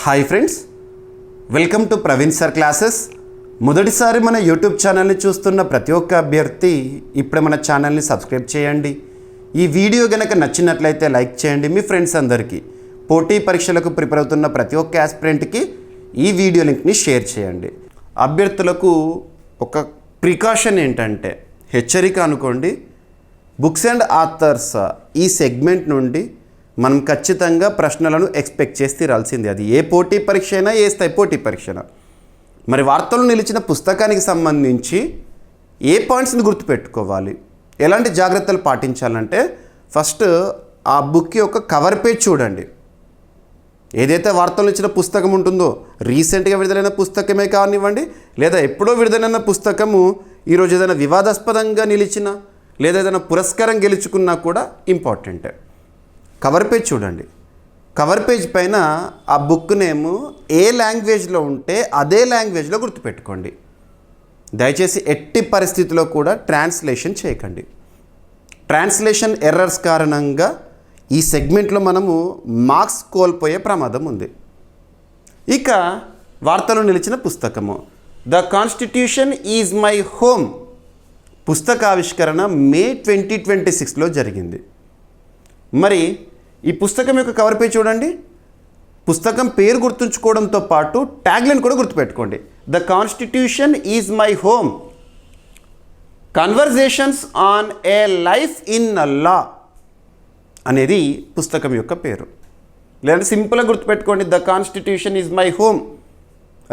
Hi friends, welcome to Praveen sir classes. మొదటిసారి మన YouTube ఛానల్ని చూస్తున్న ప్రతి ఒక్క అభ్యర్థి ఇప్పుడే మన ఛానల్ని సబ్స్క్రైబ్ చేయండి. ఈ వీడియో కనుక నచ్చినట్లయితే లైక్ చేయండి. మీ ఫ్రెండ్స్ అందరికీ, పోటీ పరీక్షలకు ప్రిపేర్ అవుతున్న ప్రతి ఒక్క ఆస్పిరెంట్కి ఈ వీడియో లింక్ని షేర్ చేయండి. అభ్యర్థులకు ఒక ప్రికాషన్ ఏంటంటే, హెచ్చరిక అనుకోండి, బుక్స్ అండ్ ఆథర్స్ ఈ సెగ్మెంట్ నుండి మనం ఖచ్చితంగా ప్రశ్నలను ఎక్స్పెక్ట్ చేసి తీరాల్సిందే. అది ఏ పోటీ పరీక్ష అయినా, ఏ స్థాయి పోటీ పరీక్ష అయినా. మరి వార్తలు నిలిచిన పుస్తకానికి సంబంధించి ఏ పాయింట్స్ని గుర్తుపెట్టుకోవాలి, ఎలాంటి జాగ్రత్తలు పాటించాలంటే, ఫస్ట్ ఆ బుక్ యొక్క కవర్ పేజ్ చూడండి. ఏదైతే వార్తలు ఇచ్చిన పుస్తకం ఉంటుందో, రీసెంట్గా విడుదలైన పుస్తకమే కానివ్వండి, లేదా ఎప్పుడో విడుదలైన పుస్తకము ఈరోజు ఏదైనా వివాదాస్పదంగా నిలిచిన, లేదా ఏదైనా పురస్కారం గెలుచుకున్నా కూడా ఇంపార్టెంటే. కవర్ పేజ్ చూడండి. కవర్ పేజ్ పైన ఆ బుక్ నేము ఏ లాంగ్వేజ్లో ఉంటే అదే లాంగ్వేజ్లో గుర్తుపెట్టుకోండి. దయచేసి ఎట్టి పరిస్థితిలో కూడా ట్రాన్స్లేషన్ చేయకండి. ట్రాన్స్లేషన్ ఎర్రర్స్ కారణంగా ఈ సెగ్మెంట్లో మనము మార్క్స్ కోల్పోయే ప్రమాదం ఉంది. ఇక వార్తలు నిలిచిన పుస్తకము the constitution is my home పుస్తకావిష్కరణ మే 2026లో జరిగింది. మరి ఈ పుస్తకం యొక్క కవర్ పేజ్ చూడండి. పుస్తకం పేరు గుర్తుంచుకోవడంతో పాటు ట్యాగ్లైన్ కూడా గుర్తుపెట్టుకోండి. The constitution is my home, conversations on a life in law అనేది పుస్తకం యొక్క పేరు. లేదంటే సింపుల్గా గుర్తుపెట్టుకోండి, the constitution is my home.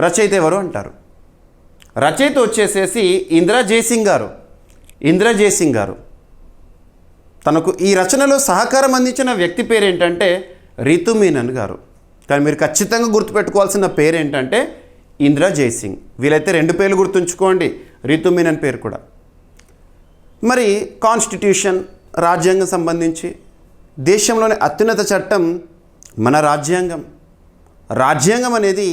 రచయిత ఎవరు అంటారు? రచయిత వచ్చేసేసి ఇందిరా జయసింగ్ గారు. తనకు ఈ రచనలో సహకారం అందించిన వ్యక్తి పేరు ఏంటంటే రితు మీనన్ గారు. కానీ మీరు ఖచ్చితంగా గుర్తుపెట్టుకోవాల్సిన పేరు ఏంటంటే ఇందిరా జయసింగ్. వీలైతే రెండు పేర్లు గుర్తుంచుకోండి, రితు మీనన్ పేరు కూడా. మరి కాన్స్టిట్యూషన్, రాజ్యాంగం సంబంధించి దేశంలోని అత్యున్నత చట్టం మన రాజ్యాంగం. రాజ్యాంగం అనేది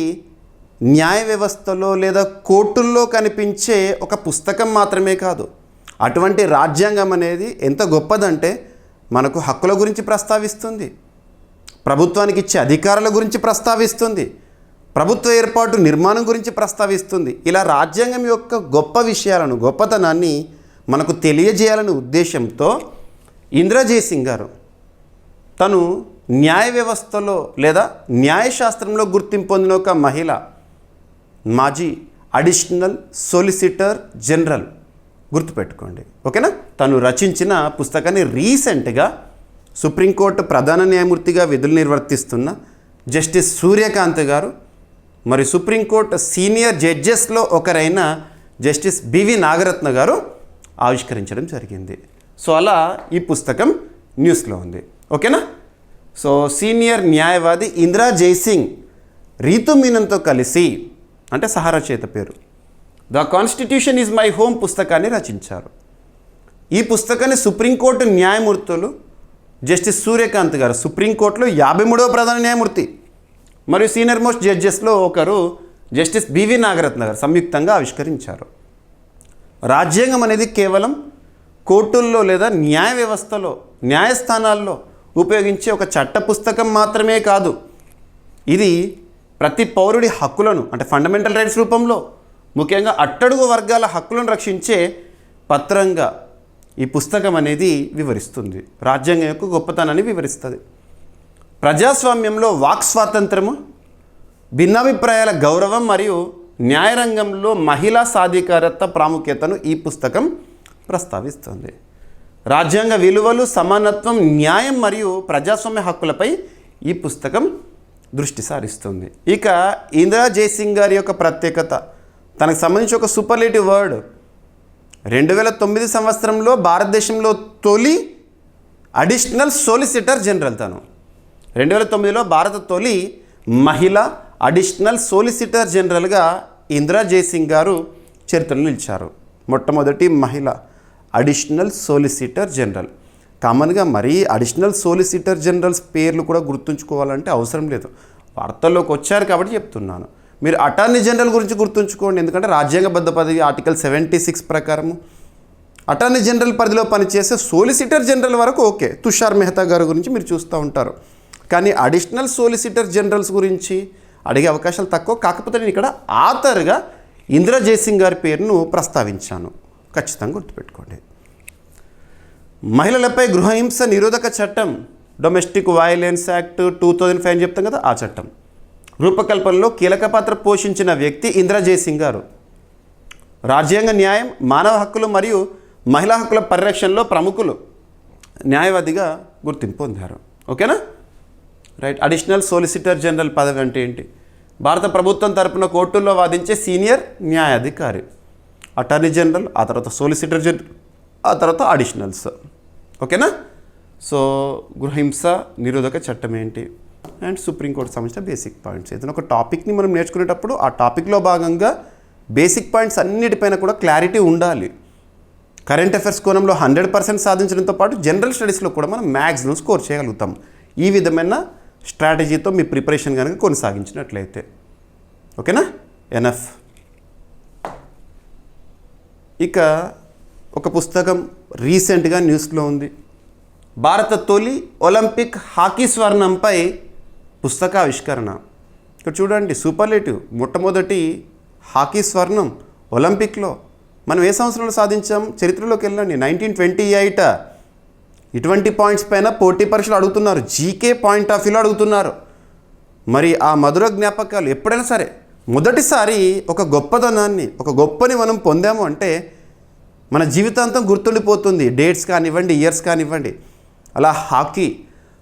న్యాయ వ్యవస్థలో లేదా కోర్టుల్లో కనిపించే ఒక పుస్తకం మాత్రమే కాదు. అటువంటి రాజ్యాంగం అనేది ఎంత గొప్పదంటే, మనకు హక్కుల గురించి ప్రస్తావిస్తుంది, ప్రభుత్వానికి ఇచ్చే అధికారాల గురించి ప్రస్తావిస్తుంది, ప్రభుత్వ ఏర్పాటు నిర్మాణం గురించి ప్రస్తావిస్తుంది. ఇలా రాజ్యాంగం యొక్క గొప్ప విషయాలను, గొప్పతనాన్ని మనకు తెలియజేయాలనే ఉద్దేశంతో ఇందిరా జయసింగ్ గారు తను న్యాయ వ్యవస్థలో లేదా న్యాయశాస్త్రంలో గుర్తింపు పొందిన ఒక మహిళ, మాజీ అడిషనల్ సోలిసిటర్ జనరల్. గుర్తుపెట్టుకోండి, ఓకేనా? తను రచించిన పుస్తకాన్ని రీసెంట్గా సుప్రీంకోర్టు ప్రధాన న్యాయమూర్తిగా విధులు నిర్వర్తిస్తున్న జస్టిస్ సూర్యకాంత్ గారు, మరి సుప్రీంకోర్టు సీనియర్ జడ్జెస్లో ఒకరైన జస్టిస్ బివి నాగరత్న గారు ఆవిష్కరించడం జరిగింది. సో అలా ఈ పుస్తకం న్యూస్లో ఉంది, ఓకేనా? సో సీనియర్ న్యాయవాది ఇందిరా జయసింగ్ రీతు మీనన్తో కలిసి, అంటే సహరచయిత పేరు, the constitution is my home పుస్తకాన్ని రచించారు. ఈ పుస్తకాన్ని సుప్రీంకోర్టు న్యాయమూర్తులు జస్టిస్ సూర్యకాంత్ గారు, సుప్రీంకోర్టులో 53వ ప్రధాన న్యాయమూర్తి, మరియు సీనియర్ మోస్ట్ జడ్జెస్లో ఒకరు జస్టిస్ బివి నాగరత్న గారు సంయుక్తంగా ఆవిష్కరించారు. రాజ్యాంగం అనేది కేవలం కోర్టుల్లో లేదా న్యాయ వ్యవస్థలో, న్యాయస్థానాల్లో ఉపయోగించే ఒక చట్ట పుస్తకం మాత్రమే కాదు. ఇది ప్రతి పౌరుడి హక్కులను, అంటే ఫండమెంటల్ రైట్స్ రూపంలో, ముఖ్యంగా అట్టడుగు వర్గాల హక్కులను రక్షించే పత్రంగా ఈ పుస్తకం అనేది వివరిస్తుంది. రాజ్యాంగం యొక్క గొప్పతనాన్ని వివరిస్తుంది. ప్రజాస్వామ్యంలో వాక్ స్వాతంత్రము, భిన్నాభిప్రాయాల గౌరవం మరియు న్యాయరంగంలో మహిళా సాధికారత ప్రాముఖ్యతను ఈ పుస్తకం ప్రస్తావిస్తుంది. రాజ్యాంగ విలువలు, సమానత్వం, న్యాయం మరియు ప్రజాస్వామ్య హక్కులపై ఈ పుస్తకం దృష్టి సారిస్తుంది. ఇక ఇందిరా జయసింగ్ గారి యొక్క ప్రత్యేకత, తనకు సంబంధించి ఒక సూపర్లేటివ్ వర్డ్, 2009 సంవత్సరంలో భారతదేశంలో తొలి అడిషనల్ సోలిసిటర్ జనరల్. తను 2009లో భారత తొలి మహిళ అడిషనల్ సోలిసిటర్ జనరల్గా ఇందిరా జయసింగ్ గారు చరిత్రలో నిలిచారు. మొట్టమొదటి మహిళ అడిషనల్ సోలిసిటర్ జనరల్. కామన్గా మరీ అడిషనల్ సోలిసిటర్ జనరల్స్ పేర్లు కూడా గుర్తుంచుకోవాలంటే అవసరం లేదు, వార్తల్లోకి వచ్చారు కాబట్టి చెప్తున్నాను. మీరు అటార్నీ జనరల్ గురించి గుర్తుంచుకోండి, ఎందుకంటే రాజ్యాంగబద్ధ పదవి ఆర్టికల్ 76 ప్రకారము అటార్నీ జనరల్ పరిధిలో పనిచేసే సోలిసిటర్ జనరల్ వరకు ఓకే. తుషార్ మెహతా గారి గురించి మీరు చూస్తూ ఉంటారు. కానీ అడిషనల్ సోలిసిటర్ జనరల్స్ గురించి, అడిగే అవకాశాలు తక్కువ. కాకపోతే నేను ఇక్కడ ఆథర్గా ఇందిరా జైసింగ్ గారి పేరును ప్రస్తావించాను, ఖచ్చితంగా గుర్తుపెట్టుకోండి. మహిళలపై గృహహింస నిరోధక చట్టం, డొమెస్టిక్ వైలెన్స్ యాక్ట్ 2005 అని చెప్తాం కదా, ఆ చట్టం రూపకల్పనలో కీలక పాత్ర పోషించిన వ్యక్తి ఇందిరా జైసింగ్ గారు. రాజ్యాంగ న్యాయం, మానవ హక్కులు మరియు మహిళా హక్కుల పరిరక్షణలో ప్రముఖులు, న్యాయవాదిగా గుర్తింపు పొందారు. ఓకేనా, రైట్. అడిషనల్ సోలిసిటర్ జనరల్ పదవి అంటే ఏంటి? భారత ప్రభుత్వం తరపున కోర్టుల్లో వాదించే సీనియర్ న్యాయాధికారి. అటార్నీ జనరల్, ఆ తర్వాత సోలిసిటర్ జనరల్, ఆ తర్వాత అడిషనల్స్. ఓకేనా. సో గృహహింస నిరోధక చట్టం ఏంటి అండ్ సుప్రీంకోర్టు సంబంధించిన బేసిక్ పాయింట్స్. ఏదైనా ఒక టాపిక్ని మనం నేర్చుకునేటప్పుడు ఆ టాపిక్లో భాగంగా బేసిక్ పాయింట్స్ అన్నిటిపైన కూడా క్లారిటీ ఉండాలి. కరెంట్ అఫైర్స్ కోణంలో 100% సాధించడంతో పాటు జనరల్ స్టడీస్లో కూడా మనం మ్యాక్సిమం స్కోర్ చేయగలుగుతాం. ఈ విధమైన స్ట్రాటజీతో మీ ప్రిపరేషన్ కనుక కొనసాగించినట్లయితే. ఓకేనా, ఎనఫ్. ఇక ఒక పుస్తకం రీసెంట్గా న్యూస్లో ఉంది. భారత తొలి ఒలింపిక్ హాకీ స్వర్ణంపై పుస్తకావిష్కరణ. ఇక్కడ చూడండి, సూపర్లేటివ్. మొట్టమొదటి హాకీ స్వర్ణం ఒలింపిక్లో మనం ఏ సంవత్సరంలో సాధించాం? చరిత్రలోకి వెళ్ళండి, 1928. ఇటువంటి పాయింట్స్ పైన పోటీ పరీక్షలు అడుగుతున్నారు, జీకే పాయింట్ ఆఫ్ వ్యూలో అడుగుతున్నారు. మరి ఆ మధుర జ్ఞాపకాలు ఎప్పుడైనా సరే మొదటిసారి ఒక గొప్పదనాన్ని, ఒక గొప్పని మనం పొందాము అంటే మన జీవితాంతం గుర్తుండిపోతుంది. డేట్స్ కానివ్వండి, ఇయర్స్ కానివ్వండి. అలా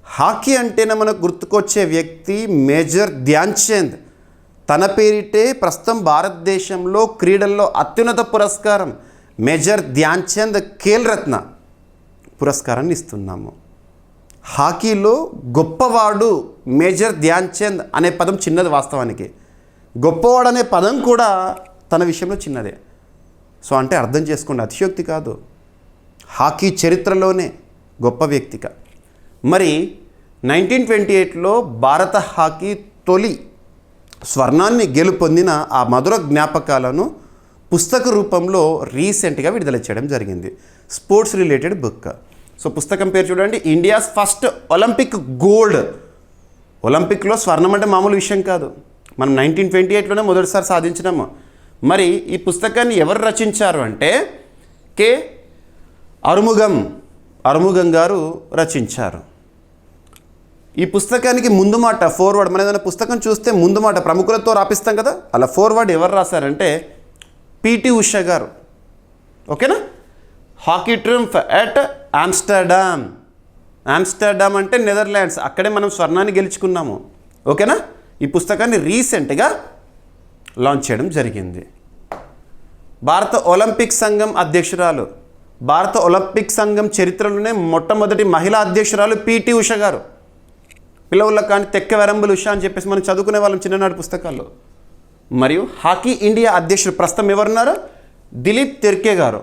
హాకీ అంటేనే మనకు గుర్తుకొచ్చే వ్యక్తి మేజర్ ధ్యాన్ చంద్. తన పేరిటే ప్రస్తుతం భారతదేశంలో క్రీడల్లో అత్యున్నత పురస్కారం మేజర్ ధ్యాన్ చంద్ ఖేల్ రత్న పురస్కారాన్ని ఇస్తున్నాము. హాకీలో గొప్పవాడు మేజర్ ధ్యాన్ చంద్ అనే పదం చిన్నది వాస్తవానికి. గొప్పవాడు అనే పదం కూడా తన విషయంలో చిన్నదే. సో అంటే అర్థం చేసుకోండి, అతిశయోక్తి కాదు. హాకీ చరిత్రలోనే గొప్ప వ్యక్తిగా. మరి 1928లో భారత హాకీ తొలి స్వర్ణాన్ని గెలుపొందిన ఆ మధుర జ్ఞాపకాలను పుస్తక రూపంలో రీసెంట్గా విడుదల చేయడం జరిగింది. Sports related book. సో పుస్తకం పేరు చూడండి, ఇండియాస్ ఫస్ట్ ఒలింపిక్ గోల్డ్. ఒలింపిక్లో స్వర్ణం అంటే మామూలు విషయం కాదు. మనం 1928లోనే మొదటిసారి సాధించినాము. మరి ఈ పుస్తకాన్ని ఎవరు రచించారు అంటే కె అరుముగం గారు రచించారు. ఈ పుస్తకానికి ముందు మాట ఫోర్వర్డ్, మన ఏదైనా పుస్తకం చూస్తే ముందు మాట ప్రముఖులతో రాపిస్తాం కదా, అలా ఫోర్వర్డ్ ఎవరు రాశారంటే పిటి ఉషా గారు. ఓకేనా. Hockey triumph at Amsterdam. Amsterdam అంటే నెదర్లాండ్స్, అక్కడే మనం స్వర్ణాన్ని గెలుచుకున్నాము. ఓకేనా. ఈ పుస్తకాన్ని రీసెంట్గా లాంచ్ చేయడం జరిగింది. భారత ఒలింపిక్ సంఘం అధ్యక్షురాలు, భారత ఒలింపిక్ సంఘం చరిత్రలోనే మొట్టమొదటి మహిళా అధ్యక్షురాలు పిటి ఉషా గారు. పిల్లవులకు కానీ తెక్క వెరంబులు ఉషా అని చెప్పేసి మనం చదువుకునే వాళ్ళం చిన్ననాటి పుస్తకాల్లో. మరియు హాకీ ఇండియా అధ్యక్షుడు ప్రస్తుతం ఎవరున్నారు? దిలీప్ తిర్కే గారు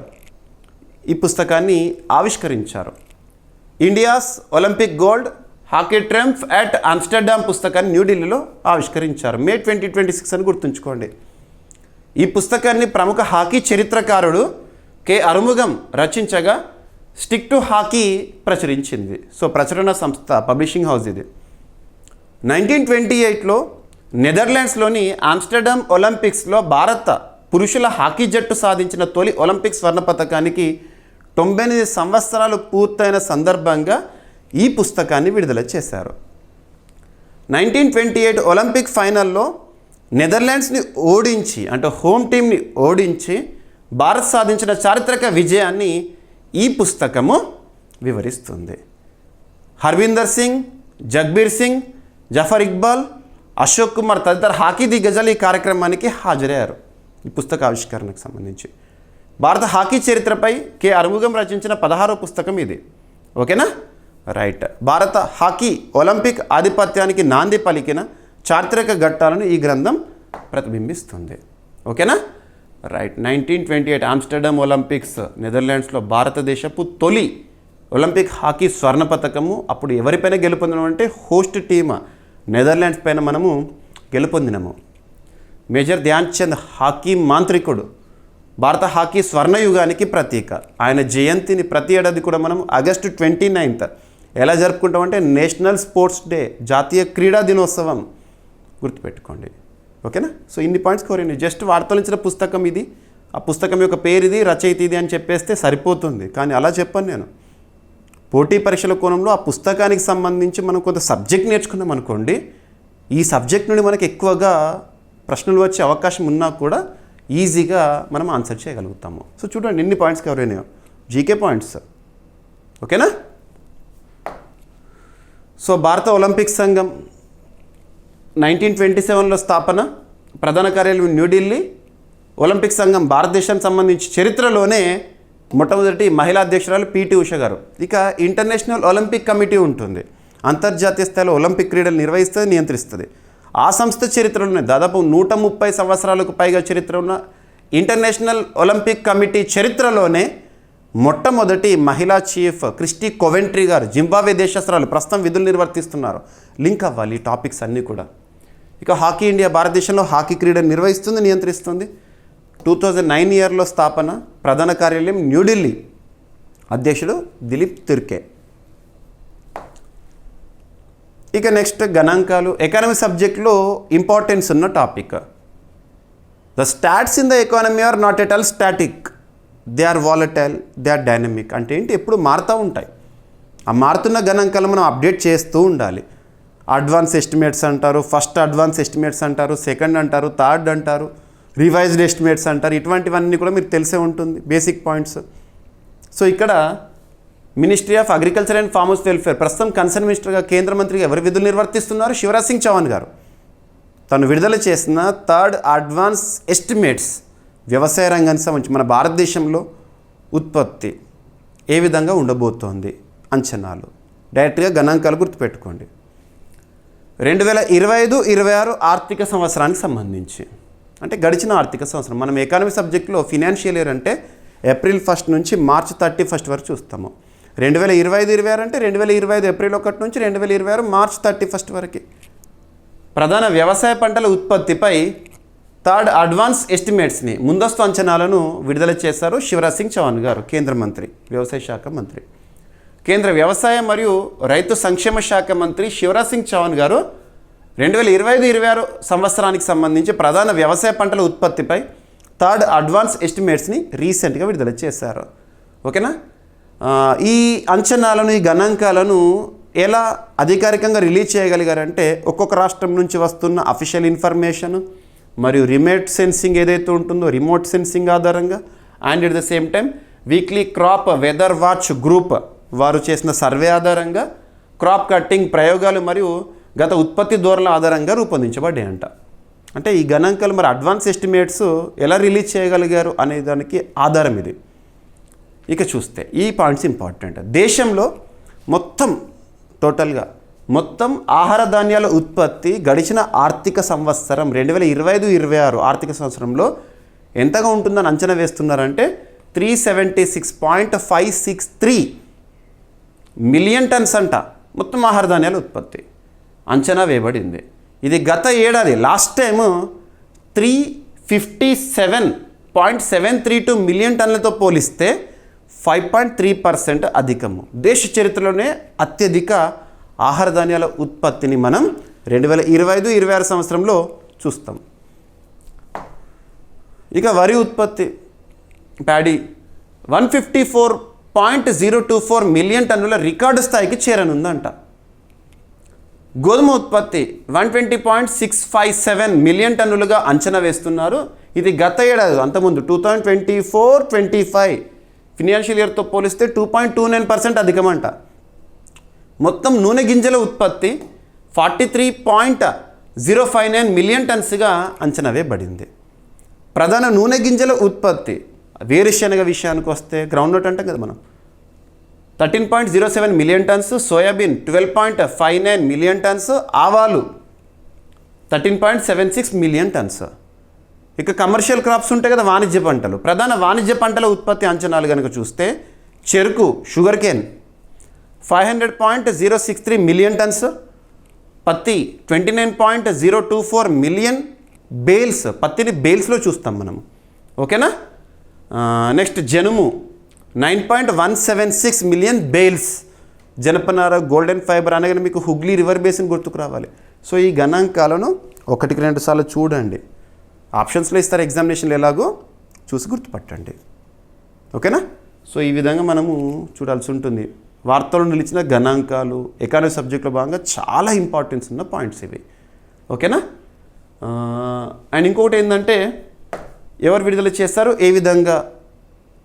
ఈ పుస్తకాన్ని ఆవిష్కరించారు. India's Olympic gold hockey triumph at Amsterdam పుస్తకాన్ని న్యూఢిల్లీలో ఆవిష్కరించారు. May 2026 అని గుర్తుంచుకోండి. ఈ పుస్తకాన్ని ప్రముఖ హాకీ చరిత్రకారుడు కె అరుముగం రచించగా స్టిక్ టు హాకీ ప్రచురించింది. సో ప్రచురణ సంస్థ, పబ్లిషింగ్ హౌస్ ఇది. 1928లో నెదర్లాండ్స్లోని ఆమ్స్టర్డామ్ ఒలింపిక్స్లో భారత పురుషుల హాకీ జట్టు సాధించిన తొలి ఒలింపిక్ స్వర్ణ పతకానికి 98 సంవత్సరాలు పూర్తయిన సందర్భంగా ఈ పుస్తకాన్ని విడుదల చేశారు. 1928 ఒలింపిక్ ఫైనల్లో నెదర్లాండ్స్ని ఓడించి, అంటే హోమ్ టీంని ఓడించి భారత్ సాధించిన చారిత్రక విజయాన్ని ఈ పుస్తకము వివరిస్తుంది. హర్వీందర్ సింగ్, జగ్బీర్ సింగ్, జఫర్ ఇక్బాల్, అశోక్ కుమార్ తదితర హాకీ దిగ్గజాలు ఈ కార్యక్రమానికి హాజరయ్యారు. ఈ పుస్తక ఆవిష్కరణకు సంబంధించి భారత హాకీ చరిత్రపై కె అరుముగం రచించిన 16వ పుస్తకం ఇది. ఓకేనా, రైట్. భారత హాకీ ఒలింపిక్ ఆధిపత్యానికి నాంది పలికిన చారిత్రక ఘట్టాలను ఈ గ్రంథం ప్రతిబింబిస్తుంది. ఓకేనా, రైట్. 1928 ఆమ్స్టర్డామ్ ఒలింపిక్స్, నెదర్లాండ్స్లో భారతదేశపు తొలి ఒలింపిక్ హాకీ స్వర్ణ పతకము. అప్పుడు ఎవరిపైన గెలుపొందినాము అంటే హోస్ట్ టీమ్ నెదర్లాండ్స్ పైన మనము గెలుపొందినాము. మేజర్ ధ్యాన్ చంద్ హాకీ మాంత్రికుడు, భారత హాకీ స్వర్ణయుగానికి ప్రతీక. ఆయన జయంతిని ప్రతి ఏడాది కూడా మనం ఆగస్టు 29 ఎలా జరుపుకుంటామంటే నేషనల్ స్పోర్ట్స్ డే, జాతీయ క్రీడా దినోత్సవం. గుర్తుపెట్టుకోండి. ఓకేనా? సో ఇన్ని పాయింట్స్ కవర్ అయినాయి. జస్ట్ వార్తలించిన పుస్తకం ఇది, ఆ పుస్తకం యొక్క పేరు ఇది, రచయిత ఇది అని చెప్పేస్తే సరిపోతుంది. కానీ అలా చెప్పాను నేను. పోటీ పరీక్షల కోణంలో ఆ పుస్తకానికి సంబంధించి మనం కొంత సబ్జెక్ట్ నేర్చుకున్నాం అనుకోండి, ఈ సబ్జెక్ట్ నుండి మనకి ఎక్కువగా ప్రశ్నలు వచ్చే అవకాశం ఉన్నా కూడా ఈజీగా మనం ఆన్సర్ చేయగలుగుతాము. సో చూడండి ఎన్ని పాయింట్స్ కవర్ అయినాయో, జీకే పాయింట్స్. ఓకేనా? సో భారత ఒలింపిక్ సంఘం 1927లో స్థాపన, ప్రధాన కార్యాలయం న్యూఢిల్లీ. ఒలింపిక్ సంఘం భారతదేశానికి సంబంధించి చరిత్రలోనే మొట్టమొదటి మహిళా అధ్యక్షురాలు పిటి ఉష గారు. ఇక ఇంటర్నేషనల్ ఒలింపిక్ కమిటీ ఉంటుంది, అంతర్జాతీయ స్థాయిలో ఒలింపిక్ క్రీడలు నిర్వహిస్తుంది, నియంత్రిస్తుంది. ఆ సంస్థ చరిత్రలోనే దాదాపు 130 సంవత్సరాలకు పైగా చరిత్ర ఉన్న ఇంటర్నేషనల్ ఒలింపిక్ కమిటీ చరిత్రలోనే మొట్టమొదటి మహిళా చీఫ్ క్రిస్టీ కోవెంట్రీ గారు, జింబాబ్వే దేశస్తురాలు, ప్రస్తుతం విధులు నిర్వర్తిస్తున్నారు. లింక్ అవ్వాలి ఈ టాపిక్స్ అన్నీ కూడా. ఇక హాకీ ఇండియా భారతదేశంలో హాకీ క్రీడను నిర్వహిస్తుంది, నియంత్రిస్తుంది. 2009 ఇయర్లో స్థాపన, ప్రధాన కార్యాలయం న్యూఢిల్లీ, అధ్యక్షుడు దిలీప్ తిర్కే. ఇక నెక్స్ట్ గణాంకాలు, ఎకానమీ సబ్జెక్ట్లో ఇంపార్టెన్స్ ఉన్న topic. The stats in the economy are not at all static, they are volatile, they are dynamic. అంటే ఏంటి? ఎప్పుడు మారుతూ ఉంటాయి. ఆ మారుతున్న గణాంకాలు మనం అప్డేట్ చేస్తూ ఉండాలి. అడ్వాన్స్ ఎస్టిమేట్స్ అంటారు, ఫస్ట్ అడ్వాన్స్ ఎస్టిమేట్స్ అంటారు, సెకండ్ అంటారు, థర్డ్ అంటారు, రివైజ్డ్ ఎస్టిమేట్స్ అంటారు. ఇటువంటివన్నీ కూడా మీకు తెలిసే ఉంటుంది, బేసిక్ పాయింట్స్. సో ఇక్కడ ministry of agriculture and farmers welfare, ప్రస్తుతం కన్సర్న్ మినిస్టర్గా కేంద్ర మంత్రిగా ఎవరు విధులు నిర్వర్తిస్తున్నారు? శివరాజ్ సింగ్ చౌహాన్ గారు. తను విడుదల చేసిన థర్డ్ అడ్వాన్స్ ఎస్టిమేట్స్ వ్యవసాయ రంగానికి సంబంధించి మన భారతదేశంలో ఉత్పత్తి ఏ విధంగా ఉండబోతోంది, అంచనాలు, డైరెక్ట్గా గణాంకాలు గుర్తుపెట్టుకోండి. 2025-26 ఆర్థిక సంవత్సరానికి సంబంధించి, అంటే గడిచిన ఆర్థిక సంవత్సరం. మనం ఎకానమీ సబ్జెక్ట్లో ఫినాన్షియల్ ఇయర్ అంటే ఏప్రిల్ 1 నుంచి మార్చ్ 31 వరకు చూస్తాము. 2025-26 అంటే 2025 ఏప్రిల్ 1 నుంచి 2026 మార్చ్ 31 వరకు. ప్రధాన వ్యవసాయ పంటల ఉత్పత్తిపై థర్డ్ అడ్వాన్స్ ఎస్టిమేట్స్ని, ముందస్తు అంచనాలను విడుదల చేశారు శివరాజ్ సింగ్ చౌహాన్ గారు, కేంద్ర మంత్రి, వ్యవసాయ శాఖ మంత్రి. కేంద్ర వ్యవసాయ మరియు రైతు సంక్షేమ శాఖ మంత్రి శివరాజ్ సింగ్ చౌహాన్ గారు 2025-26 సంవత్సరానికి సంబంధించి ప్రధాన వ్యవసాయ పంటల ఉత్పత్తిపై థర్డ్ అడ్వాన్స్ ఎస్టిమేట్స్ని రీసెంట్గా విడుదల చేశారు. ఓకేనా? ఈ అంచనాలను, ఈ గణాంకాలను ఎలా అధికారికంగా రిలీజ్ చేయగలిగారంటే ఒక్కొక్క రాష్ట్రం నుంచి వస్తున్న అఫీషియల్ ఇన్ఫర్మేషన్ మరియు రిమోట్ సెన్సింగ్ ఏదైతే ఉంటుందో రిమోట్ సెన్సింగ్ ఆధారంగా, and at the same time weekly crop weather watch group వారు చేసిన సర్వే ఆధారంగా, క్రాప్ కట్టింగ్ ప్రయోగాలు మరియు గత ఉత్పత్తి ధోరణుల ఆధారంగా రూపొందించబడ్డాయంట. అంటే ఈ గణాంకాలు మరి అడ్వాన్స్ ఎస్టిమేట్స్ ఎలా రిలీజ్ చేయగలిగారు అనే దానికి ఆధారం ఇది. ఇక చూస్తే ఈ పాయింట్స్ ఇంపార్టెంట్. దేశంలో టోటల్గా ఆహార ధాన్యాల ఉత్పత్తి గడిచిన ఆర్థిక సంవత్సరం 2025-26 ఆర్థిక సంవత్సరంలో ఎంతగా ఉంటుందని అంచనా వేస్తున్నారంటే 376.563 మిలియన్ టన్స్ అంట మొత్తం ఆహార ధాన్యాల ఉత్పత్తి అంచనా వేయబడింది. ఇది గత ఏడాది లాస్ట్ టైం 357.732 మిలియన్ టన్నులతో పోలిస్తే 5.3% అధికము. దేశ చరిత్రలోనే అత్యధిక ఆహార ధాన్యాల ఉత్పత్తిని మనం 2025-26 సంవత్సరంలో చూస్తాం. ఇక వరి ఉత్పత్తి, ప్యాడీ 154.024 మిలియన్ టన్నుల రికార్డు స్థాయికి చేరనుందంట. గోధుమ ఉత్పత్తి 120.657 మిలియన్ టన్నులుగా అంచనా వేస్తున్నారు. ఇది గత ఏడాది అంతకుముందు 2024-25 ఫినాన్షియల్ ఇయర్తో పోలిస్తే 2.29% అధికమంట. మొత్తం నూనె గింజల ఉత్పత్తి 43.059 మిలియన్ టన్స్గా అంచనా వేయబడింది. ప్రధాన నూనె గింజల ఉత్పత్తి వేరుశనగ విషయానికి వస్తే గ్రౌండ్నట్ అంటాం కదా మనం, 13.07 million tons, soybean 12.59 million tons, ఆవాలు 13.76 మిలియన్ టన్స్. ఇక కమర్షియల్ క్రాప్స్ ఉంటాయి కదా, వాణిజ్య పంటలు. ప్రధాన వాణిజ్య పంటల ఉత్పత్తి అంచనాలు కనుక చూస్తే చెరుకు, షుగర్ కేన్ 500.063 మిలియన్ టన్స్, పత్తి 29.024 మిలియన్ బేల్స్, పత్తిని బేల్స్లో చూస్తాం మనం. ఓకేనా? నెక్స్ట్ జనుము 9.176 మిలియన్ బేల్స్. జనపనార, గోల్డెన్ ఫైబర్ అనగానే మీకు హుగ్లీ రివర్ బేసిన్ గుర్తుకు రావాలి. సో ఈ గణాంకాలను ఒకటికి 2 సార్లు చూడండి. ఆప్షన్స్లో ఇస్తారు ఎగ్జామినేషన్లు, ఎలాగో చూసి గుర్తుపట్టండి. ఓకేనా? సో ఈ విధంగా మనము చూడాల్సి ఉంటుంది. వార్తల్లో నిలిచిన గణాంకాలు ఎకానమీ సబ్జెక్ట్లో భాగంగా చాలా ఇంపార్టెన్స్ ఉన్న పాయింట్స్ ఇవి. ఓకేనా? అండ్ ఇంకొకటి ఏంటంటే, ఎవరు విడుదల చేస్తారు, ఏ విధంగా,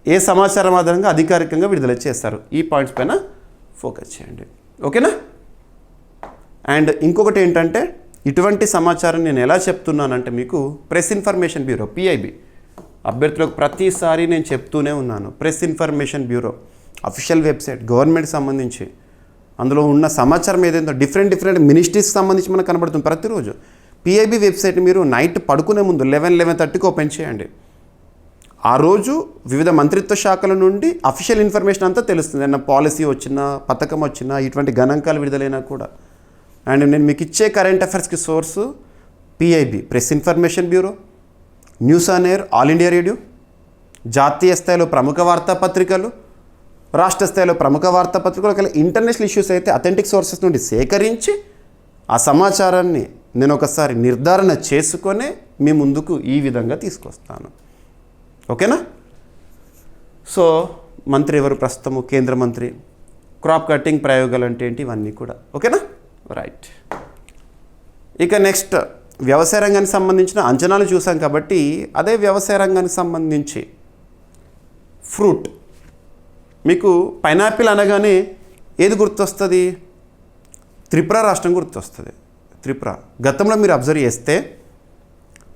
ఏ సమాచారం ఆధారంగా అధికారికంగా విడుదల చేస్తారు, ఈ పాయింట్స్ పైన ఫోకస్ చేయండి. ఓకేనా? అండ్ ఇంకొకటి ఏంటంటే, ఇటువంటి సమాచారం నేను ఎలా చెప్తున్నానంటే మీకు ప్రెస్ ఇన్ఫర్మేషన్ బ్యూరో పిఐబి అభ్యర్థులకు ప్రతిసారి నేను చెప్తూనే ఉన్నాను. Press information bureau official website, గవర్నమెంట్కి సంబంధించి అందులో ఉన్న సమాచారం ఏదైందో డిఫరెంట్ మినిస్ట్రీస్కి సంబంధించి మనకు కనబడుతుంది ప్రతిరోజు. పిఐబి వెబ్సైట్ మీరు నైట్ పడుకునే ముందు 11:30కి ఓపెన్ చేయండి. ఆ రోజు వివిధ మంత్రిత్వ శాఖల నుండి అఫీషియల్ ఇన్ఫర్మేషన్ అంతా తెలుస్తుంది. ఏదైనా పాలసీ వచ్చినా, పథకం వచ్చినా, ఇటువంటి గణాంకాలు విడుదలైనా కూడా. అండ్ నేను మీకు ఇచ్చే కరెంట్ అఫైర్స్కి source PIB press information bureau, news on air, all India radio, జాతీయ స్థాయిలో ప్రముఖ వార్తాపత్రికలు, రాష్ట్ర స్థాయిలో ప్రముఖ వార్తాపత్రికలు, ఒకవేళ ఇంటర్నేషనల్ ఇష్యూస్ అయితే అథెంటిక్ సోర్సెస్ నుండి సేకరించి ఆ సమాచారాన్ని నేను ఒకసారి నిర్ధారణ చేసుకొనే మీ ముందుకు ఈ విధంగా తీసుకొస్తాను. ఓకేనా? సో మంత్రి ఎవరు ప్రస్తుతము? కేంద్ర మంత్రి. క్రాప్ కటింగ్ ప్రయోగాలు అంటే ఏంటి, ఇవన్నీ కూడా. ఓకేనా? రైట్. ఇక నెక్స్ట్ వ్యవసాయ రంగానికి సంబంధించిన అంచనాలు చూసాం కాబట్టి అదే వ్యవసాయ రంగానికి సంబంధించి ఫ్రూట్, మీకు పైనాపిల్ అనగానే ఏది గుర్తొస్తుంది? త్రిపుర రాష్ట్రం గుర్తొస్తుంది. త్రిపుర గతంలో మీరు అబ్జర్వ్ చేస్తే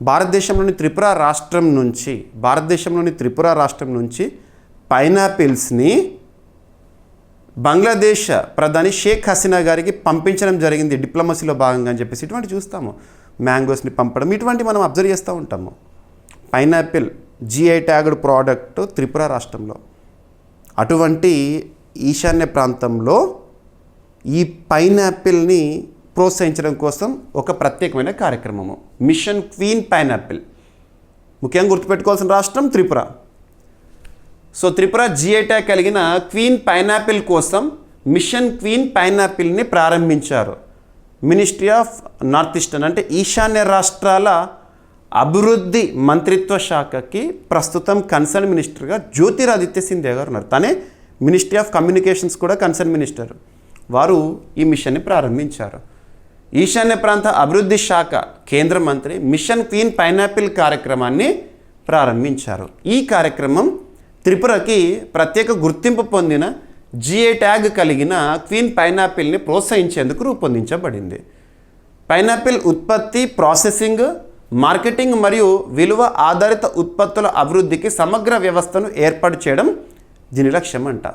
భారతదేశంలోని త్రిపుర రాష్ట్రం నుంచి పైనాపిల్స్ని బంగ్లాదేశ్ ప్రధాని షేక్ హసీనా గారికి పంపించడం జరిగింది డిప్లొమసీలో భాగంగా అని చెప్పేసి ఇటువంటి చూస్తాము. మ్యాంగోస్ని పంపడం, ఇటువంటి మనం అబ్జర్వ్ చేస్తూ ఉంటాము. Pineapple GI tagged product Tripura రాష్ట్రంలో. అటువంటి ఈశాన్య ప్రాంతంలో ఈ పైనాపిల్ని ప్రోత్సహించడం కోసం ఒక ప్రత్యేకమైన కార్యక్రమము మిషన్ క్వీన్ పైనాపిల్. ముఖ్యంగా గుర్తుపెట్టుకోవాల్సిన రాష్ట్రం Tripura. So Tripura GI tag కలిగిన క్వీన్ పైనాపిల్ కోసం మిషన్ క్వీన్ పైనాపిల్ని ప్రారంభించారు. మినిస్ట్రీ ఆఫ్ నార్త్ ఈస్టర్న్ అంటే ఈశాన్య రాష్ట్రాల అభివృద్ధి మంత్రిత్వ శాఖకి ప్రస్తుతం కన్సర్న్ మినిస్టర్గా జ్యోతిరాదిత్య సింధియా గారు ఉన్నారు. తనే మినిస్ట్రీ ఆఫ్ కమ్యూనికేషన్స్ కూడా కన్సర్న్ మినిస్టర్. వారు ఈ మిషన్ని ప్రారంభించారు. ఈశాన్య ప్రాంత అభివృద్ధి శాఖ కేంద్ర మంత్రి మిషన్ క్వీన్ పైనాపిల్ కార్యక్రమాన్ని ప్రారంభించారు. ఈ కార్యక్రమం త్రిపురకి ప్రత్యేక గుర్తింపు పొందిన GI ట్యాగ్ కలిగిన క్వీన్ పైనాపిల్ని ప్రోత్సహించేందుకు రూపొందించబడింది. పైనాపిల్ ఉత్పత్తి, ప్రాసెసింగ్, మార్కెటింగ్ మరియు విలువ ఆధారిత ఉత్పత్తుల అభివృద్ధికి సమగ్ర వ్యవస్థను ఏర్పాటు చేయడం దీని లక్ష్యం అంట.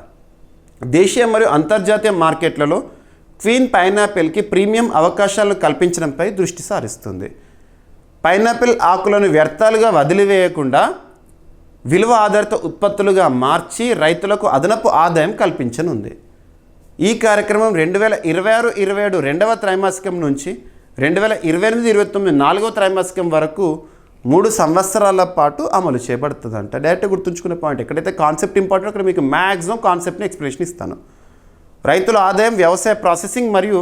దేశీయ మరియు అంతర్జాతీయ మార్కెట్లలో క్వీన్ పైనాపిల్కి ప్రీమియం అవకాశాలను కల్పించడంపై దృష్టి సారిస్తుంది. పైనాపిల్ ఆకులను వ్యర్థాలుగా వదిలివేయకుండా విలువ ఆధారిత ఉత్పత్తులుగా మార్చి రైతులకు అదనపు ఆదాయం కల్పించనుంది. ఈ కార్యక్రమం 2026-27 రెండవ త్రైమాసికం నుంచి 2028-29 నాలుగవ త్రైమాసికం వరకు 3 సంవత్సరాల పాటు అమలు చేయబడుతుందంట. డైరెక్ట్ గుర్తుంచుకునే పాయింట్, ఎక్కడైతే కాన్సెప్ట్ ఇంపార్టెంట్ అక్కడ మీకు మ్యాక్సిమం కాన్సెప్ట్ని ఎక్స్ప్లెనేషన్ ఇస్తాను. రైతుల ఆదాయం, వ్యవసాయ ప్రాసెసింగ్ మరియు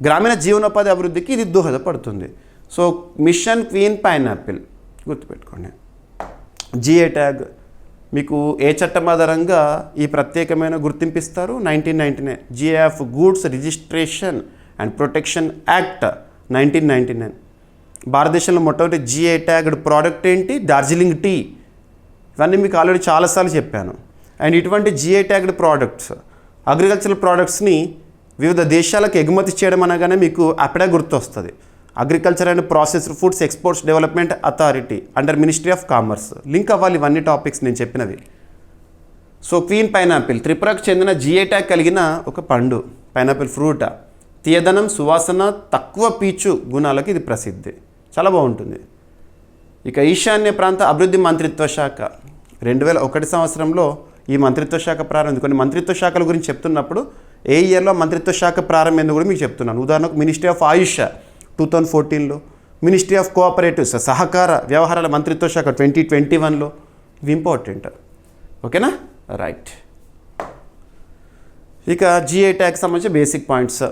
గ్రామీణ జీవనోపాధి అభివృద్ధికి ఇది దోహదపడుతుంది. సో మిషన్ క్వీన్ పైనాపిల్ గుర్తుపెట్టుకోండి. GI ట్యాగ్ మీకు ఏ చట్టం ఆధారంగా ఈ ప్రత్యేకమైన గుర్తింపిస్తారు? 1999 GI goods registration and protection act 1999. భారతదేశంలో మొట్టమొదటి GI ట్యాగ్డ్ ప్రోడక్ట్ ఏంటి? డార్జిలింగ్ టీ. ఇవన్నీ మీకు ఆల్రెడీ చాలాసార్లు చెప్పాను. అండ్ ఇటువంటి GI ట్యాగ్డ్ ప్రోడక్ట్స్, అగ్రికల్చరల్ ప్రోడక్ట్స్ని వివిధ దేశాలకు ఎగుమతి చేయడం అనగానే మీకు అప్పుడే గుర్తొస్తుంది. Agriculture and processed foods exports development authority under ministry of commerce. Link అవ్వాలి ఇవన్నీ టాపిక్స్ నేను చెప్పినవి. సో క్వీన్ పైనాపిల్ త్రిపురకు చెందిన GI ట్యాగ్ కలిగిన ఒక పండు. పైనాపిల్ ఫ్రూట్ తీయదనం, సువాసన, తక్కువ పీచు గుణాలకు ఇది ప్రసిద్ధి. చాలా బాగుంటుంది. ఇక ఈశాన్య ప్రాంత అభివృద్ధి మంత్రిత్వ శాఖ 2001 సంవత్సరంలో ఈ మంత్రిత్వ శాఖ ప్రారంభం. కొన్ని మంత్రిత్వ శాఖల గురించి చెప్తున్నప్పుడు ఏ ఇయర్లో మంత్రిత్వ శాఖ ప్రారంభం కూడా మీకు చెప్తున్నాను. ఉదాహరణకు మినిస్ట్రీ ఆఫ్ ఆయుష్ 2014లో, మినిస్ట్రీ ఆఫ్ కోఆపరేటివ్స్ సహకార వ్యవహారాల మంత్రిత్వ శాఖ 2021లో. ఇవి ఇంపార్టెంట్. ఓకేనా? రైట్. ఇక GI ట్యాగ్ సంబంధించి బేసిక్ పాయింట్స్.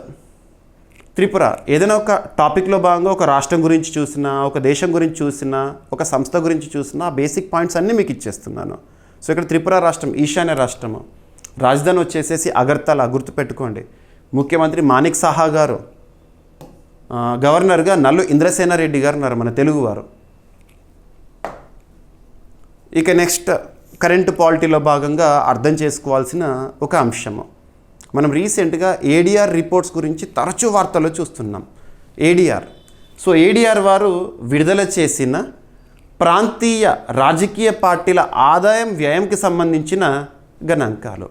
త్రిపుర ఏదైనా ఒక టాపిక్లో భాగంగా ఒక రాష్ట్రం గురించి చూసినా, ఒక దేశం గురించి చూసినా, ఒక సంస్థ గురించి చూసినా బేసిక్ పాయింట్స్ అన్నీ మీకు ఇచ్చేస్తున్నాను. సో ఇక్కడ త్రిపుర రాష్ట్రం ఈశాన్య రాష్ట్రము, రాజధాని వచ్చేసేసి అగర్తల, గుర్తుపెట్టుకోండి. ముఖ్యమంత్రి మాణిక్ సాహా గారు, గవర్నర్గా నల్లు ఇంద్రసేనారెడ్డి గారు ఉన్నారు, మన తెలుగువారు. ఇక నెక్స్ట్ కరెంటు పాలిటీలో భాగంగా అర్థం చేసుకోవాల్సిన ఒక అంశము, మనం రీసెంట్గా ఏడీఆర్ రిపోర్ట్స్ గురించి తరచూ వార్తల్లో చూస్తున్నాం. ఏడీఆర్, సో ఏడీఆర్ వారు విడుదల చేసిన ప్రాంతీయ రాజకీయ పార్టీల ఆదాయం వ్యయంకి సంబంధించిన గణాంకాలు.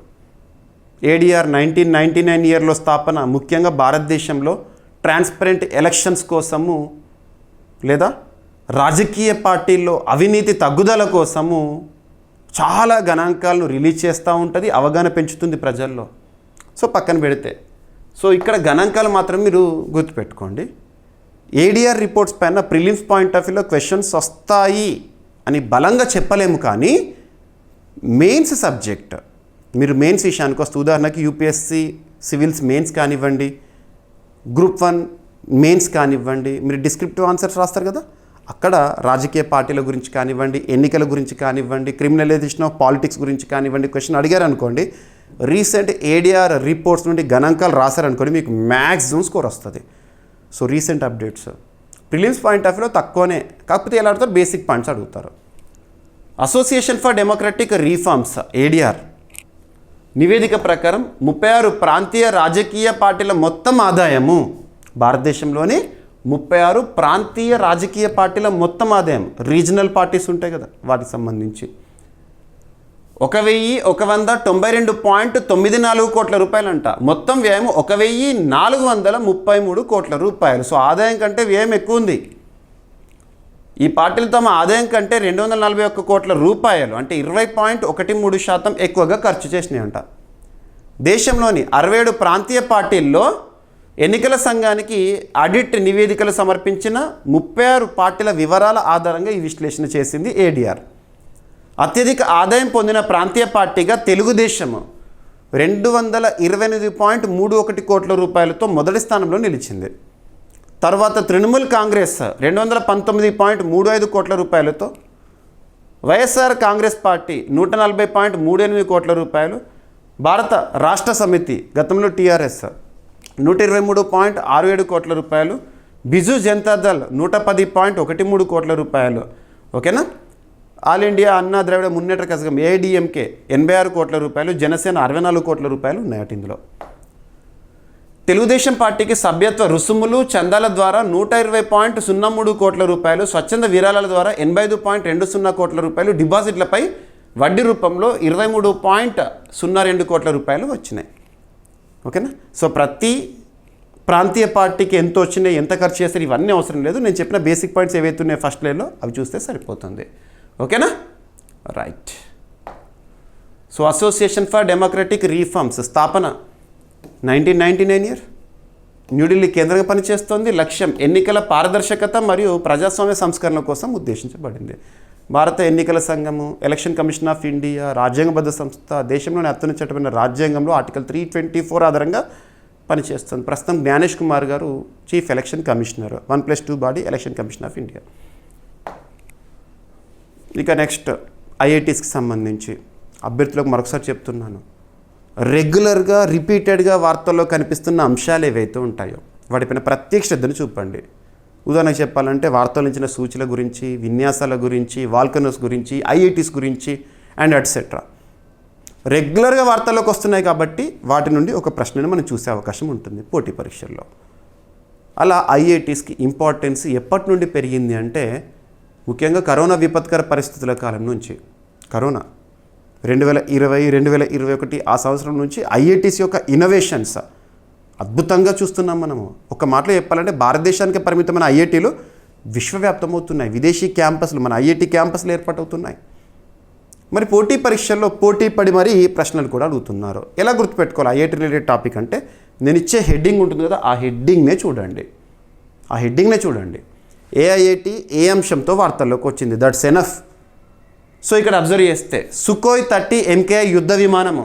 ఏడీఆర్ 1999 ఇయర్లో స్థాపన, ముఖ్యంగా భారతదేశంలో ట్రాన్స్పరెంట్ ఎలక్షన్స్ కోసము లేదా రాజకీయ పార్టీల్లో అవినీతి తగ్గుదల కోసము చాలా గణాంకాలను రిలీజ్ చేస్తూ ఉంటుంది, అవగాహన పెంచుతుంది ప్రజల్లో. సో పక్కన పెడితే, సో ఇక్కడ గణాంకాలు మాత్రం మీరు గుర్తుపెట్టుకోండి. ఏడీఆర్ రిపోర్ట్స్ పైన ప్రిలిమ్స్ పాయింట్ ఆఫ్ వ్యూలో క్వశ్చన్స్ వస్తాయి అని బలంగా చెప్పలేము, కానీ మెయిన్స్ సబ్జెక్ట్, మీరు మెయిన్స్ విషయానికి వస్తే ఉదాహరణకి యూపీఎస్సీ సివిల్స్ మెయిన్స్ కానివ్వండి, గ్రూప్ 1 మెయిన్స్ కానివ్వండి, మీరు డిస్క్రిప్టివ్ ఆన్సర్స్ రాస్తారు కదా, అక్కడ రాజకీయ పార్టీల గురించి కానివ్వండి, ఎన్నికల గురించి కానివ్వండి, క్రిమినలైజేషన్ ఆఫ్ పాలిటిక్స్ గురించి కానివ్వండి క్వశ్చన్ అడిగారు అనుకోండి, రీసెంట్ ఏడీఆర్ రిపోర్ట్స్ నుండి గణాంకాలు రాశారనుకోండి, మీకు మ్యాక్సిమం స్కోర్ వస్తుంది. So recent updates prelims point of వ్యూలో తక్కువనే, కాకపోతే ఎలా అడుగుతారు, బేసిక్ పాయింట్స్ అడుగుతారు. Association for democratic reforms ADR నివేదిక ప్రకారం 36 ప్రాంతీయ రాజకీయ పార్టీల మొత్తం ఆదాయము, భారతదేశంలోని 36 ప్రాంతీయ రాజకీయ పార్టీల మొత్తం ఆదాయం, రీజనల్ పార్టీస్ ఉంటాయి కదా వాటికి సంబంధించి 1192.94 కోట్ల రూపాయలంట. మొత్తం వ్యయం 1433 కోట్ల రూపాయలు. సో ఆదాయం కంటే వ్యయం ఎక్కువ ఉంది. ఈ పార్టీలు తమ ఆదాయం కంటే 241 కోట్ల రూపాయలు అంటే 20.13% ఎక్కువగా ఖర్చు చేసినాయంట. దేశంలోని 67 ప్రాంతీయ పార్టీల్లో ఎన్నికల సంఘానికి ఆడిట్ నివేదికలు సమర్పించిన 36 పార్టీల వివరాల ఆధారంగా ఈ విశ్లేషణ చేసింది ఏడీఆర్. అత్యధిక ఆదాయం పొందిన ప్రాంతీయ పార్టీగా తెలుగుదేశం 228.31 కోట్ల రూపాయలతో మొదటి స్థానంలో నిలిచింది. తర్వాత తృణమూల్ కాంగ్రెస్ 219.35 కోట్ల రూపాయలతో, వైఎస్ఆర్ కాంగ్రెస్ పార్టీ 140.38 కోట్ల రూపాయలు, భారత రాష్ట్ర సమితి గతంలో టీఆర్ఎస్ 123.67 కోట్ల రూపాయలు, బిజు జనతాదళ్ 110.13 కోట్ల రూపాయలు. ఓకేనా. ఆల్ ఇండియా అన్నా ద్రవిడ మున్నేట్ర కజగం ఏఐడిఎంకే 86 కోట్ల రూపాయలు, జనసేన 64 కోట్ల రూపాయలు ఉన్నాయట ఇందులో. తెలుగుదేశం పార్టీకి సభ్యత్వ రుసుములు చందాల ద్వారా 120.03 కోట్ల రూపాయలు, స్వచ్ఛంద విరాళాల ద్వారా 85.20 కోట్ల రూపాయలు, డిపాజిట్లపై వడ్డీ రూపంలో 23.02 కోట్ల రూపాయలు వచ్చినాయి. ఓకేనా. సో ప్రతి ప్రాంతీయ పార్టీకి ఎంత వచ్చినాయి, ఎంత ఖర్చు చేస్తారు, ఇవన్నీ అవసరం లేదు. నేను చెప్పిన బేసిక్ పాయింట్స్ ఏవైతే ఉన్నాయో ఫస్ట్ లేలో అవి చూస్తే సరిపోతుంది. ఓకేనా. Right. So association for democratic reforms స్థాపన 1999 ఇయర్, న్యూఢిల్లీ కేంద్రంగా పనిచేస్తోంది. లక్ష్యం ఎన్నికల పారదర్శకత మరియు ప్రజాస్వామ్య సంస్కరణ కోసం ఉద్దేశించబడింది. భారత ఎన్నికల సంఘము, ఎలక్షన్ కమిషన్ ఆఫ్ ఇండియా రాజ్యాంగబద్ధ సంస్థ, దేశంలోని అత్యున్నత చట్టమైన రాజ్యాంగంలో ఆర్టికల్ 324 ఆధారంగా పనిచేస్తుంది. ప్రస్తుతం జ్ఞానేష్ కుమార్ గారు chief election commissioner, 1+2 body election commission of India. ఇక నెక్స్ట్ ఐఐటీస్కి సంబంధించి అభ్యర్థులకు మరొకసారి చెప్తున్నాను, రెగ్యులర్గా రిపీటెడ్గా వార్తల్లో కనిపిస్తున్న అంశాలు ఏవైతే ఉంటాయో వాటిపైన ప్రత్యేక శ్రద్ధను చూపండి. ఉదాహరణకు చెప్పాలంటే వార్తలు ఇచ్చిన సూచనల గురించి, విన్యాసాల గురించి, వాల్కనోస్ గురించి, ఐఐటీస్ గురించి అండ్ ఎట్సెట్రా రెగ్యులర్గా వార్తల్లోకి వస్తున్నాయి కాబట్టి వాటి నుండి ఒక ప్రశ్నను మనం చూసే అవకాశం ఉంటుంది పోటీ పరీక్షల్లో. అలా ఐఐటీస్కి ఇంపార్టెన్స్ ఎప్పటి నుండి పెరిగింది అంటే ముఖ్యంగా కరోనా విపత్కర పరిస్థితుల కాలం నుంచి, కరోనా 2020, 2021 ఆ సంవత్సరం నుంచి ఐఐటీస్ యొక్క ఇన్నోవేషన్స్ అద్భుతంగా చూస్తున్నాం మనము. ఒక మాటలో చెప్పాలంటే భారతదేశానికి పరిమితమైన ఐఐటీలు విశ్వవ్యాప్తమవుతున్నాయి. విదేశీ క్యాంపస్లు మన ఐఐటీ క్యాంపస్లు ఏర్పాటవుతున్నాయి. మరి పోటీ పరీక్షల్లో పోటీ పడి మరీ ప్రశ్నలు కూడా అడుగుతున్నారు. ఎలా గుర్తుపెట్టుకోవాలి ఐఐటీ రిలేటెడ్ టాపిక్ అంటే నేను ఇచ్చే హెడ్డింగ్ ఉంటుంది కదా, ఆ హెడ్డింగ్నే చూడండి. ఏ ఐఐటీ ఏ అంశంతో వార్తల్లోకి వచ్చింది, దట్స్ ఎనఫ్. సో ఇక్కడ అబ్జర్వ్ చేస్తే సుఖోయ్ 30 MKI యుద్ధ విమానము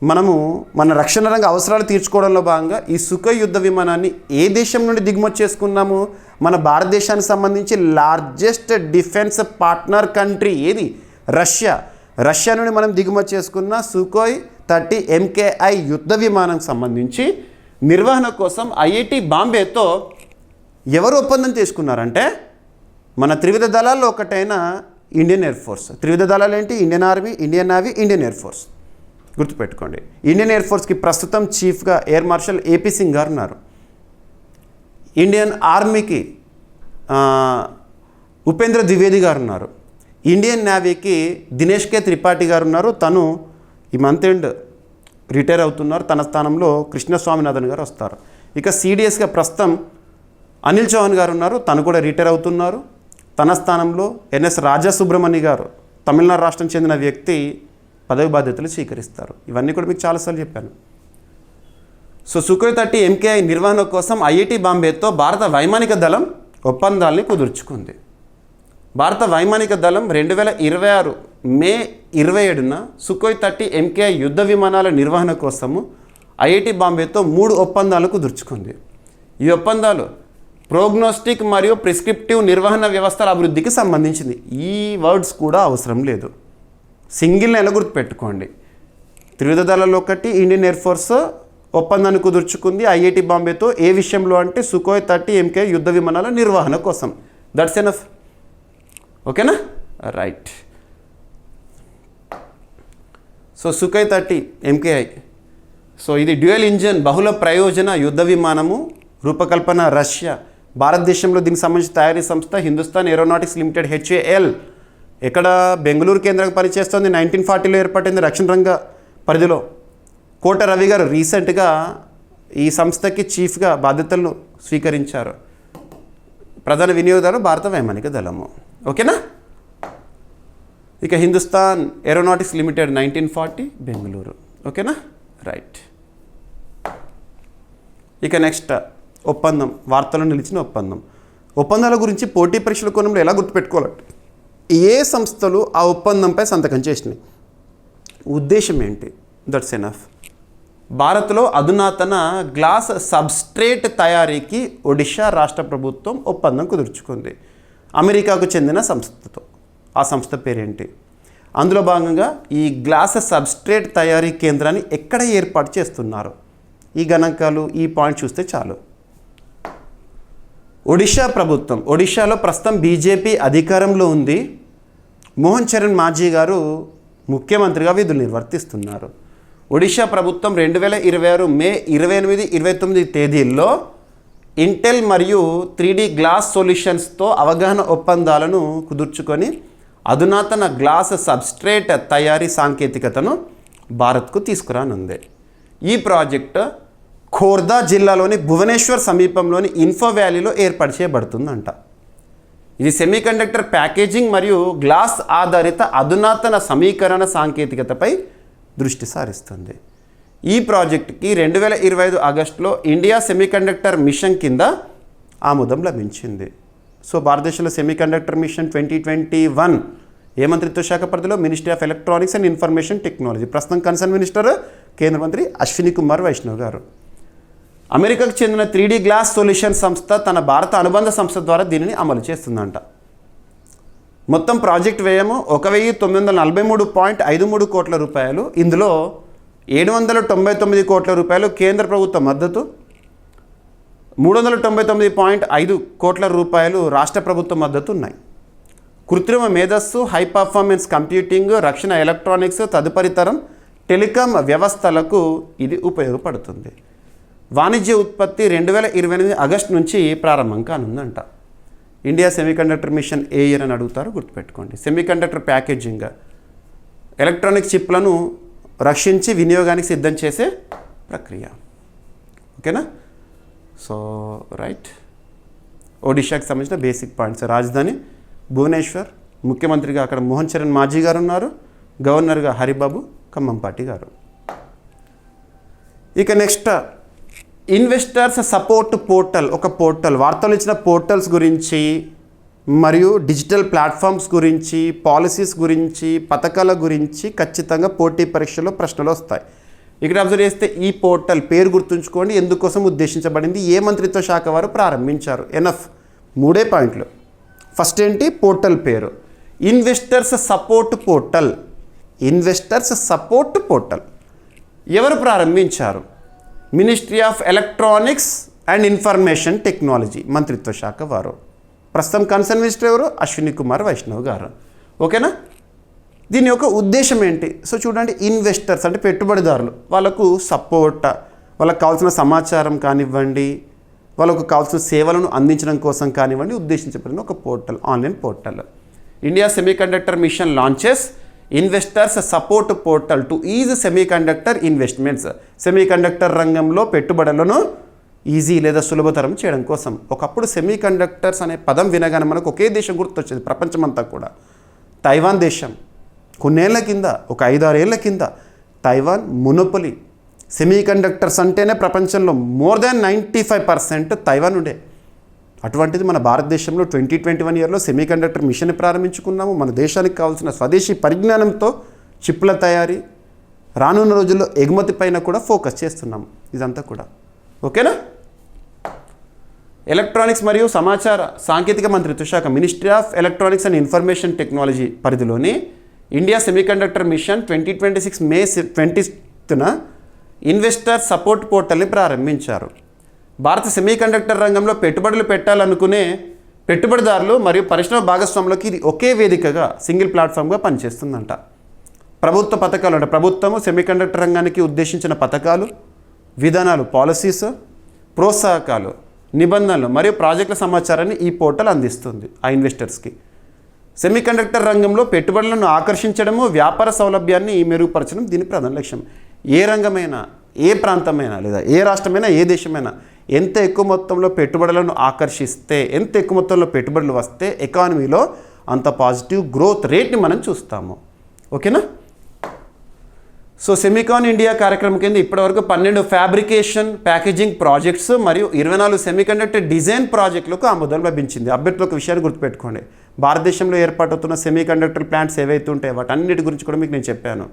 మనము మన రక్షణ రంగ అవసరాలు తీర్చుకోవడంలో భాగంగా ఈ సుఖోయ్ యుద్ధ విమానాన్ని ఏ దేశం నుండి దిగుమతి చేసుకున్నాము? మన భారతదేశానికి సంబంధించి లార్జెస్ట్ డిఫెన్స్ పార్ట్నర్ కంట్రీ ఏది? రష్యా నుండి మనం దిగుమతి చేసుకున్న సుఖోయ్ 30 MKI యుద్ధ విమానం సంబంధించి నిర్వహణ కోసం ఐఐటి బాంబేతో ఎవరు ఒప్పందం తీసుకున్నారంటే మన త్రివిధ దళాల్లో ఒకటైన ఇండియన్ ఎయిర్ ఫోర్స్. త్రివిధ దళాలు ఏంటి? Indian army, Indian navy, Indian air force. గుర్తుపెట్టుకోండి. ఇండియన్ ఎయిర్ ఫోర్స్కి ప్రస్తుతం చీఫ్గా ఎయిర్ మార్షల్ ఏపీ సింగ్ గారు ఉన్నారు. ఇండియన్ ఆర్మీకి ఉపేంద్ర ద్వివేది గారు ఉన్నారు. ఇండియన్ నేవీకి దినేష్ కే త్రిపాఠి గారు ఉన్నారు. తను ఈ మంత్ ఎండ్ రిటైర్ అవుతున్నారు. తన స్థానంలో కృష్ణస్వామినాథన్ గారు వస్తారు. ఇక సిడిఎస్గా ప్రస్తుతం అనిల్ చౌహాన్ గారు ఉన్నారు. తను కూడా రిటైర్ అవుతున్నారు. తన స్థానంలో ఎన్ఎస్ రాజా సుబ్రహ్మణ్య గారు, తమిళనాడు రాష్ట్రం చెందిన వ్యక్తి పదవి బాధ్యతలు స్వీకరిస్తారు. ఇవన్నీ కూడా మీకు చాలాసార్లు చెప్పాను. సో సుఖోయ్ 30 MKI నిర్వహణ కోసం ఐఐటి బాంబేతో భారత వైమానిక దళం ఒప్పందాలని కుదుర్చుకుంది. భారత వైమానిక దళం 2026 మే 27న సుఖోయ్ 30 MKI యుద్ధ విమానాల నిర్వహణ కోసము ఐఐటి బాంబేతో 3 ఒప్పందాలు కుదుర్చుకుంది. ఈ ఒప్పందాలు ప్రోగ్నోస్టిక్ మరియు ప్రిస్క్రిప్టివ్ నిర్వహణ వ్యవస్థల అభివృద్ధికి సంబంధించింది. ఈ వర్డ్స్ కూడా అవసరం లేదు, సింగిల్ నెల గుర్తుపెట్టుకోండి. త్రివిధ దళాల్లో ఒకటి ఇండియన్ ఎయిర్ ఫోర్స్ ఒప్పందాన్ని కుదుర్చుకుంది ఐఐటి బాంబేతో. ఏ విషయంలో అంటే సుఖోయ్ 30 MKI యుద్ధ విమానాల నిర్వహణ కోసం. That's enough. ఓకేనా? Right. So Sukhoi 30 MKI, so ఇది డ్యూయల్ ఇంజన్ బహుళ ప్రయోజన యుద్ధ విమానము. రూపకల్పన రష్యా. భారతదేశంలో దీనికి సంబంధించిన తయారీ సంస్థ హిందుస్థాన్ ఏరోనాటిక్స్ లిమిటెడ్ HAL. ఇక్కడ బెంగళూరు కేంద్రంగా పనిచేస్తుంది. 1940లో ఏర్పడింది రక్షణ రంగ పరిధిలో. కోట రవి గారు రీసెంట్గా ఈ సంస్థకి చీఫ్గా బాధ్యతలను స్వీకరించారు. ప్రధాన వినియోగదారు భారత వైమానిక దళము. ఓకేనా? ఇక హిందుస్థాన్ ఏరోనాటిక్స్ లిమిటెడ్ 1940 బెంగళూరు. ఓకేనా? రైట్. ఇక నెక్స్ట్ ఒప్పందం, వార్తల్లో నిలిచిన ఒప్పందం. ఒప్పందాల గురించి పోటీ పరీక్షల కోణంలో ఎలా గుర్తుపెట్టుకోవాలంటే ఏ సంస్థలు ఆ ఒప్పందంపై సంతకం చేసినాయి, ఉద్దేశం ఏంటి? That's enough. భారత్లో అధునాతన గ్లాస్ సబ్స్ట్రేట్ తయారీకి ఒడిషా రాష్ట్ర ప్రభుత్వం ఒప్పందం కుదుర్చుకుంది అమెరికాకు చెందిన సంస్థతో. ఆ సంస్థ పేరేంటి? అందులో భాగంగా ఈ గ్లాస్ సబ్స్ట్రేట్ తయారీ కేంద్రాన్ని ఎక్కడ ఏర్పాటు చేస్తున్నారు? ఈ గణాంకాలు, ఈ పాయింట్ చూస్తే చాలు. ఒడిషా ప్రభుత్వం. ఒడిషాలో ప్రస్తుతం బీజేపీ అధికారంలో ఉంది. మోహన్ చరణ్ మాజీ గారు ముఖ్యమంత్రిగా విధులు నిర్వర్తిస్తున్నారు. ఒడిషా ప్రభుత్వం 2026 మే 28, 29 తేదీల్లో ఇంటెల్ మరియు 3D గ్లాస్ సొల్యూషన్స్తో అవగాహన ఒప్పందాలను కుదుర్చుకొని అధునాతన గ్లాస్ సబ్స్ట్రేట్ తయారీ సాంకేతికతను భారత్కు తీసుకురానుంది. ఈ ప్రాజెక్ట్ ఖోర్దా జిల్లాలోని భువనేశ్వర్ సమీపంలోని ఇన్ఫో వ్యాలీలో ఏర్పాటు చేయబడుతుందంట. ఇది సెమీకండక్టర్ ప్యాకేజింగ్ మరియు గ్లాస్ ఆధారిత అధునాతన సమీకరణ సాంకేతికతపై దృష్టి సారిస్తుంది. ఈ ప్రాజెక్టుకి 2025 ఆగస్టులో ఇండియా సెమీకండక్టర్ మిషన్ కింద ఆమోదం లభించింది. సో భారతదేశంలో సెమీకండక్టర్ మిషన్ 2021 ఏ మంత్రిత్వ శాఖ పరిధిలో? Ministry of electronics and information technology. ప్రస్తుతం కన్సర్న్ మినిస్టర్ కేంద్ర మంత్రి అశ్విని కుమార్ వైష్ణవ్ గారు. అమెరికాకు చెందిన 3D గ్లాస్ సొల్యూషన్ సంస్థ తన భారత అనుబంధ సంస్థ ద్వారా దీనిని అమలు చేస్తుందంట. మొత్తం ప్రాజెక్ట్ వ్యయము 1943.53 కోట్ల రూపాయలు. ఇందులో 799 కోట్ల రూపాయలు కేంద్ర ప్రభుత్వ మద్దతు, 399.5 కోట్ల రూపాయలు రాష్ట్ర ప్రభుత్వ మద్దతు ఉన్నాయి. కృత్రిమ మేధస్సు, హై పర్ఫార్మెన్స్ కంప్యూటింగ్, రక్షణ ఎలక్ట్రానిక్స్, తదుపరి తరం టెలికాం వ్యవస్థలకు ఇది ఉపయోగపడుతుంది. వాణిజ్య ఉత్పత్తి 2028 ఆగస్టు నుంచి ప్రారంభం కానుందంట. ఇండియా సెమీకండక్టర్ మిషన్ ఏ ఇయర్ అని అడుగుతారు, గుర్తుపెట్టుకోండి. సెమీకండక్టర్ ప్యాకేజింగ్, ఎలక్ట్రానిక్ చిప్లను రక్షించి వినియోగానికి సిద్ధం చేసే ప్రక్రియ. ఓకేనా? So right. ఒడిషాకి సంబంధించిన బేసిక్ పాయింట్స్. రాజధాని భువనేశ్వర్, ముఖ్యమంత్రిగా అక్కడ మోహన్ చరణ్ మాజీ గారు ఉన్నారు, గవర్నర్గా హరిబాబు ఖమ్మంపాటి గారు. ఇక నెక్స్ట్ ఇన్వెస్టర్స్ సపోర్ట్ పోర్టల్. ఒక పోర్టల్, వార్తలు ఇచ్చిన పోర్టల్స్ గురించి మరియు డిజిటల్ ప్లాట్ఫామ్స్ గురించి, పాలసీస్ గురించి, పథకాల గురించి ఖచ్చితంగా పోటీ పరీక్షలో ప్రశ్నలు వస్తాయి. ఇక్కడ అబ్జర్వ్ చేస్తే ఈ పోర్టల్ పేరు గుర్తుంచుకోండి, ఎందుకోసం ఉద్దేశించబడింది, ఏ మంత్రిత్వ శాఖ వారు ప్రారంభించారు. ఎనఫ్ 3 పాయింట్లు. ఫస్ట్ ఏంటి, పోర్టల్ పేరు. Investors support portal. Investors support portal ఎవరు ప్రారంభించారు? Ministry of electronics and information technology మంత్రిత్వ శాఖ వారు. ప్రస్తుతం కన్సర్న్ మినిస్టర్ ఎవరు? అశ్విని కుమార్ వైష్ణవ్ గారు. ఓకేనా? దీని యొక్క ఉద్దేశం ఏంటి? సో చూడండి, ఇన్వెస్టర్స్ అంటే పెట్టుబడిదారులు, వాళ్ళకు సపోర్ట్, వాళ్ళకు కావాల్సిన సమాచారం కానివ్వండి, వాళ్ళకు కావాల్సిన సేవలను అందించడం కోసం కానివ్వండి ఉద్దేశించబడిన ఒక portal, online portal. India semiconductor machine launches investors support portal to is semiconductor investments. Semiconductor రంగంలో పెట్టుబడులను ఈజీ లేదా సులభతరం చేయడం కోసం. ఒకప్పుడు సెమీకండక్టర్స్ అనే పదం వినగానే మనకు ఒకే దేశం గుర్తొచ్చేది ప్రపంచమంతా కూడా, తైవాన్ దేశం. కొన్నేళ్ల కింద, ఒక 5-6 ఏళ్ల కింద తైవాన్ మొనోపొలీ. సెమీకండక్టర్స్ అంటేనే ప్రపంచంలో మోర్ దాన్ 95% తైవాన్ ఉండే. అటువంటిది మన భారతదేశంలో 2021 ఇయర్లో సెమీకండక్టర్ మిషన్ ప్రారంభించుకున్నాము. మన దేశానికి కావాల్సిన స్వదేశీ పరిజ్ఞానంతో చిప్ల తయారీ, రానున్న రోజుల్లో ఎగుమతి పైన కూడా ఫోకస్ చేస్తున్నాము. ఇదంతా కూడా ఓకేనా? ఎలక్ట్రానిక్స్ మరియు సమాచార సాంకేతిక మంత్రిత్వ శాఖ ministry of electronics and information technology పరిధిలోని ఇండియా సెమీకండక్టర్ మిషన్ 2026 మే 20న ఇన్వెస్టర్ సపోర్ట్ పోర్టల్ని ప్రారంభించారు. భారత సెమీకండక్టర్ రంగంలో పెట్టుబడులు పెట్టాలనుకునే పెట్టుబడిదారులు మరియు పరిశ్రమ భాగస్వాములకి ఇది ఒకే వేదికగా, సింగిల్ ప్లాట్ఫామ్గా పనిచేస్తుందంట. ప్రభుత్వ పథకాలు అంటే ప్రభుత్వము సెమీకండక్టర్ రంగానికి ఉద్దేశించిన పథకాలు, విధానాలు, పాలసీస్, ప్రోత్సాహకాలు, నిబంధనలు మరియు ప్రాజెక్టుల సమాచారాన్ని ఈ పోర్టల్ అందిస్తుంది ఆ ఇన్వెస్టర్స్కి. సెమీకండక్టర్ రంగంలో పెట్టుబడులను ఆకర్షించడము, వ్యాపార సౌలభ్యాన్ని మెరుగుపరచడం దీని ప్రధాన లక్ష్యం. ఏ రంగమైనా, ఏ ప్రాంతమైనా లేదా ఏ రాష్ట్రమైనా, ఏ దేశమైనా ఎంత ఎక్కువ మొత్తంలో పెట్టుబడులను ఆకర్షిస్తే, ఎంత ఎక్కువ మొత్తంలో పెట్టుబడులు వస్తే ఎకానమీలో అంత పాజిటివ్ గ్రోత్ రేట్ని మనం చూస్తాము. ఓకేనా? సో సెమికాన్ ఇండియా కార్యక్రమం కింద ఇప్పటివరకు 12 ఫ్యాబ్రికేషన్ ప్యాకేజింగ్ ప్రాజెక్ట్స్ మరియు 24 సెమీకండక్టర్ డిజైన్ ప్రాజెక్టులకు ఆమోదం లభించింది. అభ్యర్థులు ఒక విషయాన్ని గుర్తుపెట్టుకోండి, భారతదేశంలో ఏర్పాటవుతున్న సెమీకండక్టర్ ప్లాంట్స్ ఏవైతే ఉంటాయో వాటన్నిటి గురించి కూడా మీకు నేను చెప్పాను.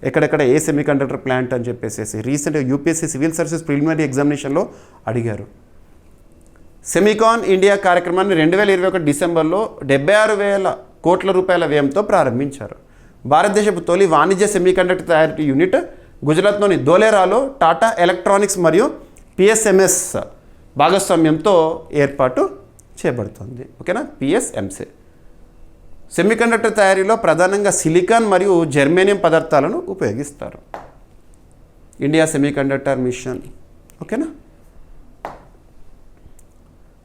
ఎక్కడెక్కడ ఏ సెమీకండక్టర్ ప్లాంట్ అని చెప్పేసి రీసెంట్గా యూపీఎస్సీ సివిల్ సర్వీసెస్ ప్రిలిమినరీ ఎగ్జామినేషన్లో అడిగారు. సెమికాన్ ఇండియా కార్యక్రమాన్ని 2021 డిసెంబర్లో 76,000 కోట్ల రూపాయల వ్యయంతో ప్రారంభించారు. భారతదేశపు తొలి వాణిజ్య సెమీకండక్టర్ తయారీ యూనిట్ గుజరాత్లోని ధోలేరాలో టాటా ఎలక్ట్రానిక్స్ మరియు పిఎస్ఎంఎస్ భాగస్వామ్యంతో ఏర్పాటు చేయబడుతుంది. ఓకేనా? పిఎస్ఎంసీ సెమీకండక్టర్ తయారీలో ప్రధానంగా సిలికాన్ మరియు జర్మేనియం పదార్థాలను ఉపయోగిస్తారు. India semiconductor machine. ఓకేనా?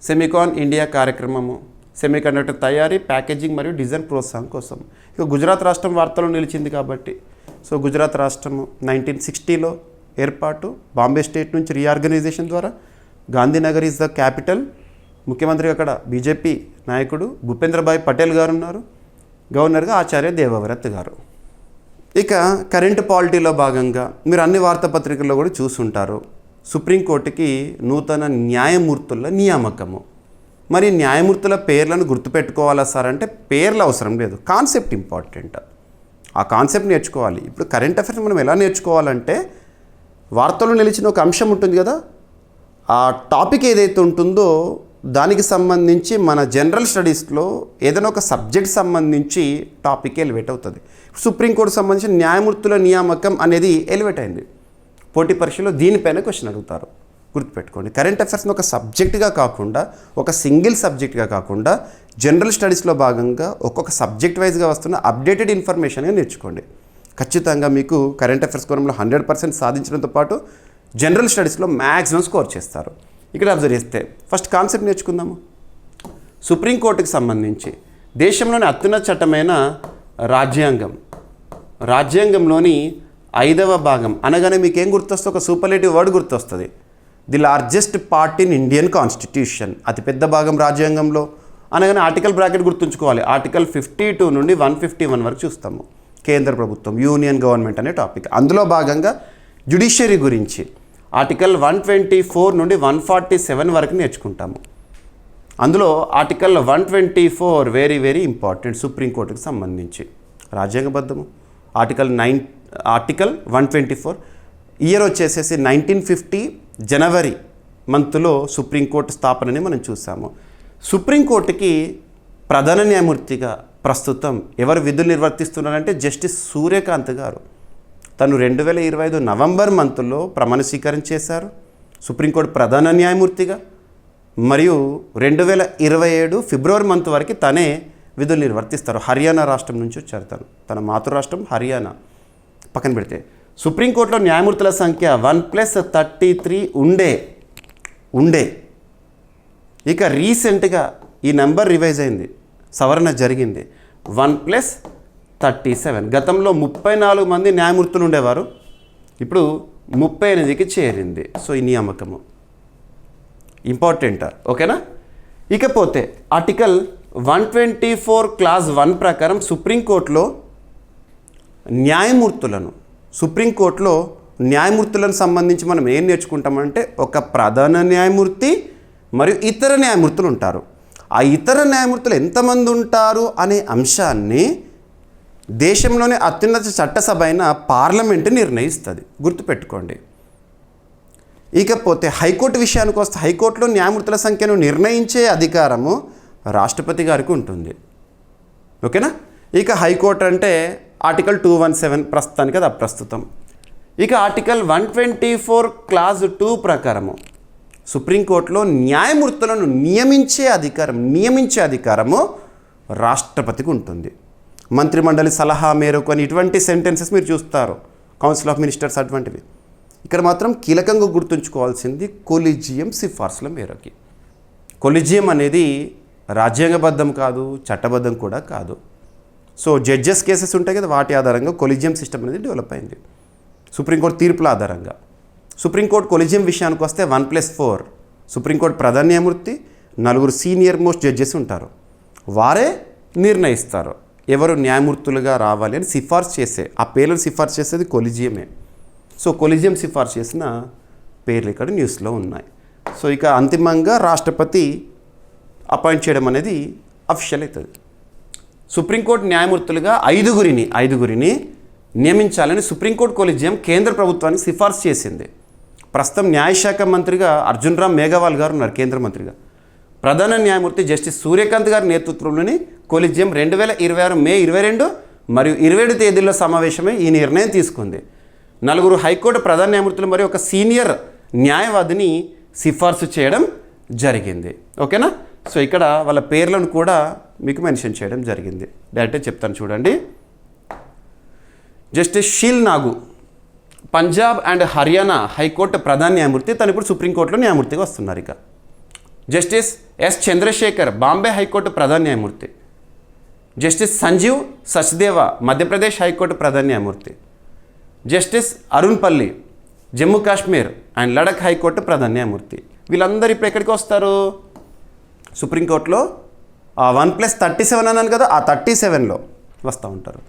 సెమికాన్ ఇండియా కార్యక్రమము సెమీకండక్టర్ తయారీ, ప్యాకేజింగ్ మరియు డిజైన్ ప్రోత్సాహం కోసం. ఇక గుజరాత్ రాష్ట్రం వార్తలో నిలిచింది కాబట్టి, సో గుజరాత్ రాష్ట్రము 1960లో ఏర్పాటు, బాంబే స్టేట్ నుంచి రీఆర్గనైజేషన్ ద్వారా గాంధీనగర్ ఈజ్ ద క్యాపిటల్. ముఖ్యమంత్రిగా అక్కడ బీజేపీ నాయకుడు భూపేంద్రభాయ్ పటేల్ గారు ఉన్నారు, గవర్నర్గా ఆచార్య దేవవ్రత్ గారు. ఇక కరెంట్ పాలిటీలో భాగంగా మీరు అన్ని వార్తాపత్రికల్లో కూడా చూసుంటారు, సుప్రీంకోర్టుకి నూతన న్యాయమూర్తుల నియామకము. మరి న్యాయమూర్తుల పేర్లను గుర్తుపెట్టుకోవాలా సార్ అంటే పేర్లు అవసరం లేదు, కాన్సెప్ట్ ఇంపార్టెంట్. ఆ కాన్సెప్ట్ నేర్చుకోవాలి. ఇప్పుడు కరెంట్ అఫైర్స్ మనం ఎలా నేర్చుకోవాలంటే, వార్తల్లో నిలిచిన ఒక అంశం ఉంటుంది కదా, ఆ టాపిక్ ఏదైతే ఉంటుందో దానికి సంబంధించి మన జనరల్ స్టడీస్లో ఏదైనా ఒక సబ్జెక్ట్ సంబంధించి టాపిక్ ఎలివేట్ అవుతుంది. సుప్రీంకోర్టుకు సంబంధించిన న్యాయమూర్తుల నియామకం అనేది ఎలివేట్ అయింది. పోటీ పరీక్షలో దీనిపైన క్వశ్చన్ అడుగుతారు, గుర్తుపెట్టుకోండి. కరెంట్ అఫైర్స్ని ఒక సబ్జెక్ట్గా కాకుండా, ఒక సింగిల్ సబ్జెక్ట్గా కాకుండా జనరల్ స్టడీస్లో భాగంగా ఒక్కొక్క సబ్జెక్ట్ వైజ్గా వస్తున్న అప్డేటెడ్ ఇన్ఫర్మేషన్గా నేర్చుకోండి. ఖచ్చితంగా మీకు కరెంట్ అఫైర్స్ కోణంలో 100% సాధించడంతో పాటు జనరల్ స్టడీస్లో మ్యాక్సిమం స్కోర్ చేస్తారు. ఇక్కడ అబ్జర్వ్ చేస్తే ఫస్ట్ కాన్సెప్ట్ నేర్చుకుందాము. సుప్రీంకోర్టుకి సంబంధించి దేశంలోని అత్యున్నత చట్టమైన రాజ్యాంగంలోని 5వ భాగం అనగానే మీకు ఏం గుర్తొస్తుంది? ఒక సూపర్లేటివ్ వర్డ్ గుర్తొస్తుంది. The largest part in Indian constitution. అతిపెద్ద భాగం రాజ్యాంగంలో అనగానే ఆర్టికల్ బ్రాకెట్ గుర్తుంచుకోవాలి. ఆర్టికల్ 52 నుండి 151 వరకు చూస్తాము. కేంద్ర ప్రభుత్వం, యూనియన్ గవర్నమెంట్ అనే టాపిక్. అందులో భాగంగా జ్యుడిషియరీ గురించి ఆర్టికల్ 124 నుండి 147 వరకు నేర్చుకుంటాము. అందులో ఆర్టికల్ 124 వెరీ వెరీ ఇంపార్టెంట్ సుప్రీంకోర్టుకి సంబంధించి రాజ్యాంగబద్ధము. ఆర్టికల్ 124 ఇయర్ వచ్చేసేసి 1950 జనవరి మంత్లో సుప్రీంకోర్టు స్థాపనని మనం చూసాము. సుప్రీంకోర్టుకి ప్రధాన న్యాయమూర్తిగా ప్రస్తుతం ఎవరు విధులు నిర్వర్తిస్తున్నారంటే జస్టిస్ సూర్యకాంత్ గారు. తను 2025 నవంబర్ మంత్లో ప్రమాణ స్వీకారం చేశారు సుప్రీంకోర్టు ప్రధాన న్యాయమూర్తిగా. మరియు 2027 ఫిబ్రవరి మంత్ వరకు తనే విధులు నిర్వర్తిస్తారు. హర్యానా రాష్ట్రం నుంచి వచ్చారు. తన మాతృరాష్ట్రం హర్యానా. పక్కన పెడితే సుప్రీంకోర్టులో న్యాయమూర్తుల సంఖ్య 1+33 ఉండే ఇక రీసెంట్గా ఈ నెంబర్ రివైజ్ అయింది, సవరణ జరిగింది. 1+37. గతంలో 34 మంది న్యాయమూర్తులు ఉండేవారు, ఇప్పుడు 38కి చేరింది. సో ఈ నియామకము ఇంపార్టెంట్, ఓకేనా. ఇకపోతే ఆర్టికల్ 124 క్లాజ్ 1 ప్రకారం సుప్రీంకోర్టులో న్యాయమూర్తులను సంబంధించి మనం ఏం నేర్చుకుంటామంటే ఒక ప్రధాన న్యాయమూర్తి మరియు ఇతర న్యాయమూర్తులు ఉంటారు. ఆ ఇతర న్యాయమూర్తులు ఎంతమంది ఉంటారు అనే అంశాన్ని దేశంలోనే అత్యున్నత చట్టసభ అయిన పార్లమెంటు నిర్ణయిస్తుంది, గుర్తుపెట్టుకోండి. ఇకపోతే హైకోర్టు విషయానికి వస్తే హైకోర్టులో న్యాయమూర్తుల సంఖ్యను నిర్ణయించే అధికారము రాష్ట్రపతి గారికి ఉంటుంది, ఓకేనా. ఇక హైకోర్టు అంటే ఆర్టికల్ 217 ప్రస్తుతానికి అది అప్రస్తుతం. ఇక ఆర్టికల్ 124 క్లాజ్ 2 ప్రకారము సుప్రీంకోర్టులో న్యాయమూర్తులను నియమించే అధికారము రాష్ట్రపతికి ఉంటుంది. మంత్రిమండలి సలహా మేరకు అని ఇటువంటి సెంటెన్సెస్ మీరు చూస్తారు, కౌన్సిల్ ఆఫ్ మినిస్టర్స్ అటువంటివి. ఇక్కడ మాత్రం కీలకంగా గుర్తుంచుకోవాల్సింది కొలీజియం సిఫార్సుల మేరకి. కొలీజియం అనేది రాజ్యాంగబద్ధం కాదు, చట్టబద్ధం కూడా కాదు. సో జడ్జెస్ కేసెస్ ఉంటాయి కదా, వాటి ఆధారంగా కొలీజియం సిస్టమ్ అనేది డెవలప్ అయింది సుప్రీంకోర్టు తీర్పుల ఆధారంగా. సుప్రీంకోర్టు కొలీజియం విషయానికి వస్తే 1+4 సుప్రీంకోర్టు ప్రధాన న్యాయమూర్తి, 4 సీనియర్ మోస్ట్ జడ్జెస్ ఉంటారు. వారే నిర్ణయిస్తారు ఎవరు న్యాయమూర్తులుగా రావాలి అని సిఫార్సు చేసే, ఆ పేర్లను సిఫార్సు చేసేది కొలీజియమే. సో కొలీజియం సిఫార్సు చేసిన పేర్లు ఇక్కడ న్యూస్లో ఉన్నాయి. సో ఇక అంతిమంగా రాష్ట్రపతి అపాయింట్ చేయడం అనేది అఫిషియల్ అవుతుంది. సుప్రీంకోర్టు న్యాయమూర్తులుగా ఐదుగురిని నియమించాలని సుప్రీంకోర్టు కొలీజియం కేంద్ర ప్రభుత్వానికి సిఫార్సు చేసింది. ప్రస్తుతం న్యాయశాఖ మంత్రిగా అర్జున్ రామ్ మేఘవాల్ గారు ఉన్నారు కేంద్ర మంత్రిగా. ప్రధాన న్యాయమూర్తి జస్టిస్ సూర్యకాంత్ గారి నేతృత్వంలోని కొలీజియం 2026 మే 22 మరియు 27 తేదీల్లో సమావేశమై ఈ నిర్ణయం తీసుకుంది. 4 హైకోర్టు ప్రధాన న్యాయమూర్తులు మరియు ఒక సీనియర్ న్యాయవాదిని సిఫార్సు చేయడం జరిగింది, ఓకేనా. సో ఇక్కడ వాళ్ళ పేర్లను కూడా మీకు మెన్షన్ చేయడం జరిగింది. డైరెక్ట్గా చెప్తాను చూడండి. Justice Sheel Nagu Punjab and Haryana high court ప్రధాన న్యాయమూర్తి, తను ఇప్పుడు సుప్రీంకోర్టులో న్యాయమూర్తిగా వస్తున్నారు. ఇక justice S Chandrashekhar Bombay high court ప్రధాన న్యాయమూర్తి. జస్టిస్ సంజీవ్ సచ్దేవా మధ్యప్రదేశ్ హైకోర్టు ప్రధాన న్యాయమూర్తి. Justice Arun Palli Jammu Kashmir and Ladakh high court ప్రధాన న్యాయమూర్తి. వీళ్ళందరూ ఇప్పుడు ఎక్కడికి వస్తారు? సుప్రీంకోర్టులో 1+37 అన్నాను కదా, ఆ 37లో వస్తూ ఉంటారు.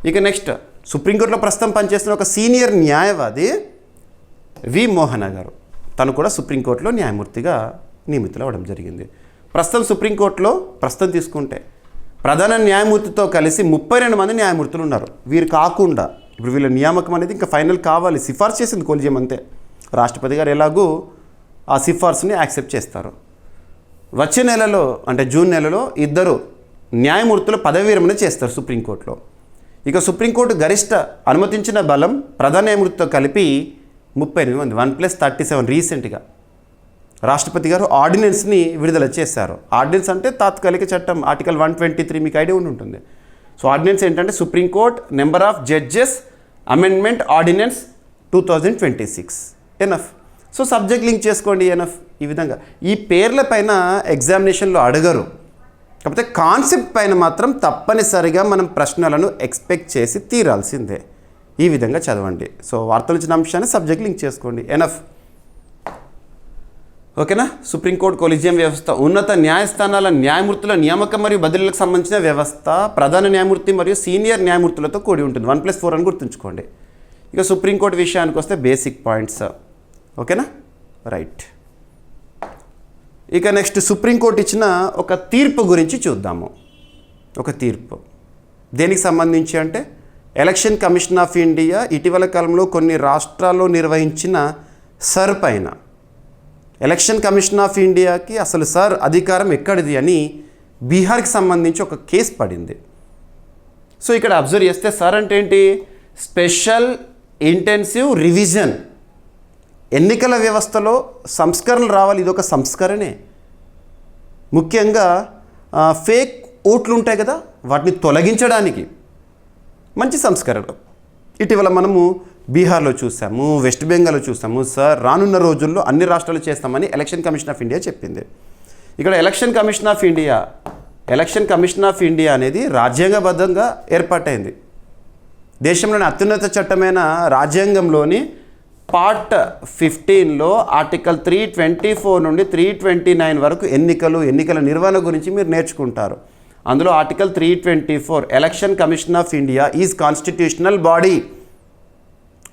ఇక నెక్స్ట్ సుప్రీంకోర్టులో ప్రస్తుతం పనిచేస్తున్న ఒక సీనియర్ న్యాయవాది వి మోహన గారు, తను కూడా సుప్రీంకోర్టులో న్యాయమూర్తిగా నియమితులవ్వడం జరిగింది. ప్రస్తుతం సుప్రీంకోర్టులో తీసుకుంటే ప్రధాన న్యాయమూర్తితో కలిసి 32 మంది న్యాయమూర్తులు ఉన్నారు. వీరు కాకుండా ఇప్పుడు వీళ్ళ నియామకం అనేది ఇంకా ఫైనల్ కావాలి, సిఫార్సు చేసింది కొలీజియం అంతే. రాష్ట్రపతి గారు ఎలాగూ ఆ సిఫార్సుని యాక్సెప్ట్ చేస్తారు. వచ్చే నెలలో అంటే జూన్ నెలలో 2 న్యాయమూర్తులు పదవి విరమణ చేస్తారు సుప్రీంకోర్టులో. ఇక సుప్రీంకోర్టు గరిష్ట అనుమతించిన బలం ప్రధాన న్యాయమూర్తితో కలిపి 38 మంది. 1+37 రీసెంట్గా రాష్ట్రపతి గారు ఆర్డినెన్స్ని విడుదల చేశారు. ఆర్డినెన్స్ అంటే తాత్కాలిక చట్టం, ఆర్టికల్ 123 మీకు ఐడియా ఉంటుంది. సో ఆర్డినెన్స్ ఏంటంటే supreme court number of judges amendment ordinance 2026 enough. So subject link చేసుకోండి ఎనఫ్. ఈ విధంగా ఈ పేర్ల పైన ఎగ్జామినేషన్లో అడగరు, కాకపోతే కాన్సెప్ట్ పైన మాత్రం తప్పనిసరిగా మనం ప్రశ్నలను ఎక్స్పెక్ట్ చేసి తీరాల్సిందే. ఈ విధంగా చదవండి. సో వార్తలు ఇచ్చిన అంశాన్ని సబ్జెక్ట్ లింక్ చేసుకోండి ఎనఫ్, ఓకేనా. సుప్రీంకోర్టు కొలీజియం వ్యవస్థ ఉన్నత న్యాయస్థానాల న్యాయమూర్తుల నియామకం మరియు బదిలీలకు సంబంధించిన వ్యవస్థ ప్రధాన న్యాయమూర్తి మరియు సీనియర్ న్యాయమూర్తులతో కూడి ఉంటుంది. 1+4 అని గుర్తుంచుకోండి. ఇక సుప్రీంకోర్టు విషయానికి వస్తే బేసిక్ పాయింట్స్, ఓకేనా, రైట్. ఇక నెక్స్ట్ సుప్రీంకోర్టు ఇచ్చిన ఒక తీర్పు గురించి చూద్దాము. ఒక తీర్పు దేనికి సంబంధించి అంటే ఎలక్షన్ కమిషన్ ఆఫ్ ఇండియా ఇటీవల కాలంలో కొన్ని రాష్ట్రాల్లో నిర్వహించిన సర్ పైన ఎలక్షన్ కమిషన్ ఆఫ్ ఇండియాకి అసలు సార్ అధికారం ఎక్కడిది అని బీహార్కి సంబంధించి ఒక కేసు పడింది. సో ఇక్కడ అబ్జర్వ్ చేస్తే సార్ అంటే ఏంటి, స్పెషల్ ఇంటెన్సివ్ రివిజన్. ఎన్నికల వ్యవస్థలో సంస్కరణలు రావాలి, ఇది ఒక సంస్కరణే. ముఖ్యంగా ఫేక్ ఓట్లు ఉంటాయి కదా, వాటిని తొలగించడానికి మంచి సంస్కరణ ఇటీవల మనము బీహార్లో చూసాము, వెస్ట్ బెంగాల్లో చూసాము. సార్ రానున్న రోజుల్లో అన్ని రాష్ట్రాలు చేస్తామని ఎలక్షన్ కమిషన్ ఆఫ్ ఇండియా చెప్పింది. ఇక్కడ ఎలక్షన్ కమిషన్ ఆఫ్ ఇండియా అనేది రాజ్యాంగబద్ధంగా ఏర్పాటైంది. దేశంలోని అత్యున్నత చట్టమైన రాజ్యాంగంలోని పార్ట్ 15లో ఆర్టికల్ 324 నుండి 329 వరకు ఎన్నికల నిర్వహణ గురించి మీరు నేర్చుకుంటారు. అందులో article 324 election commission of India is constitutional body,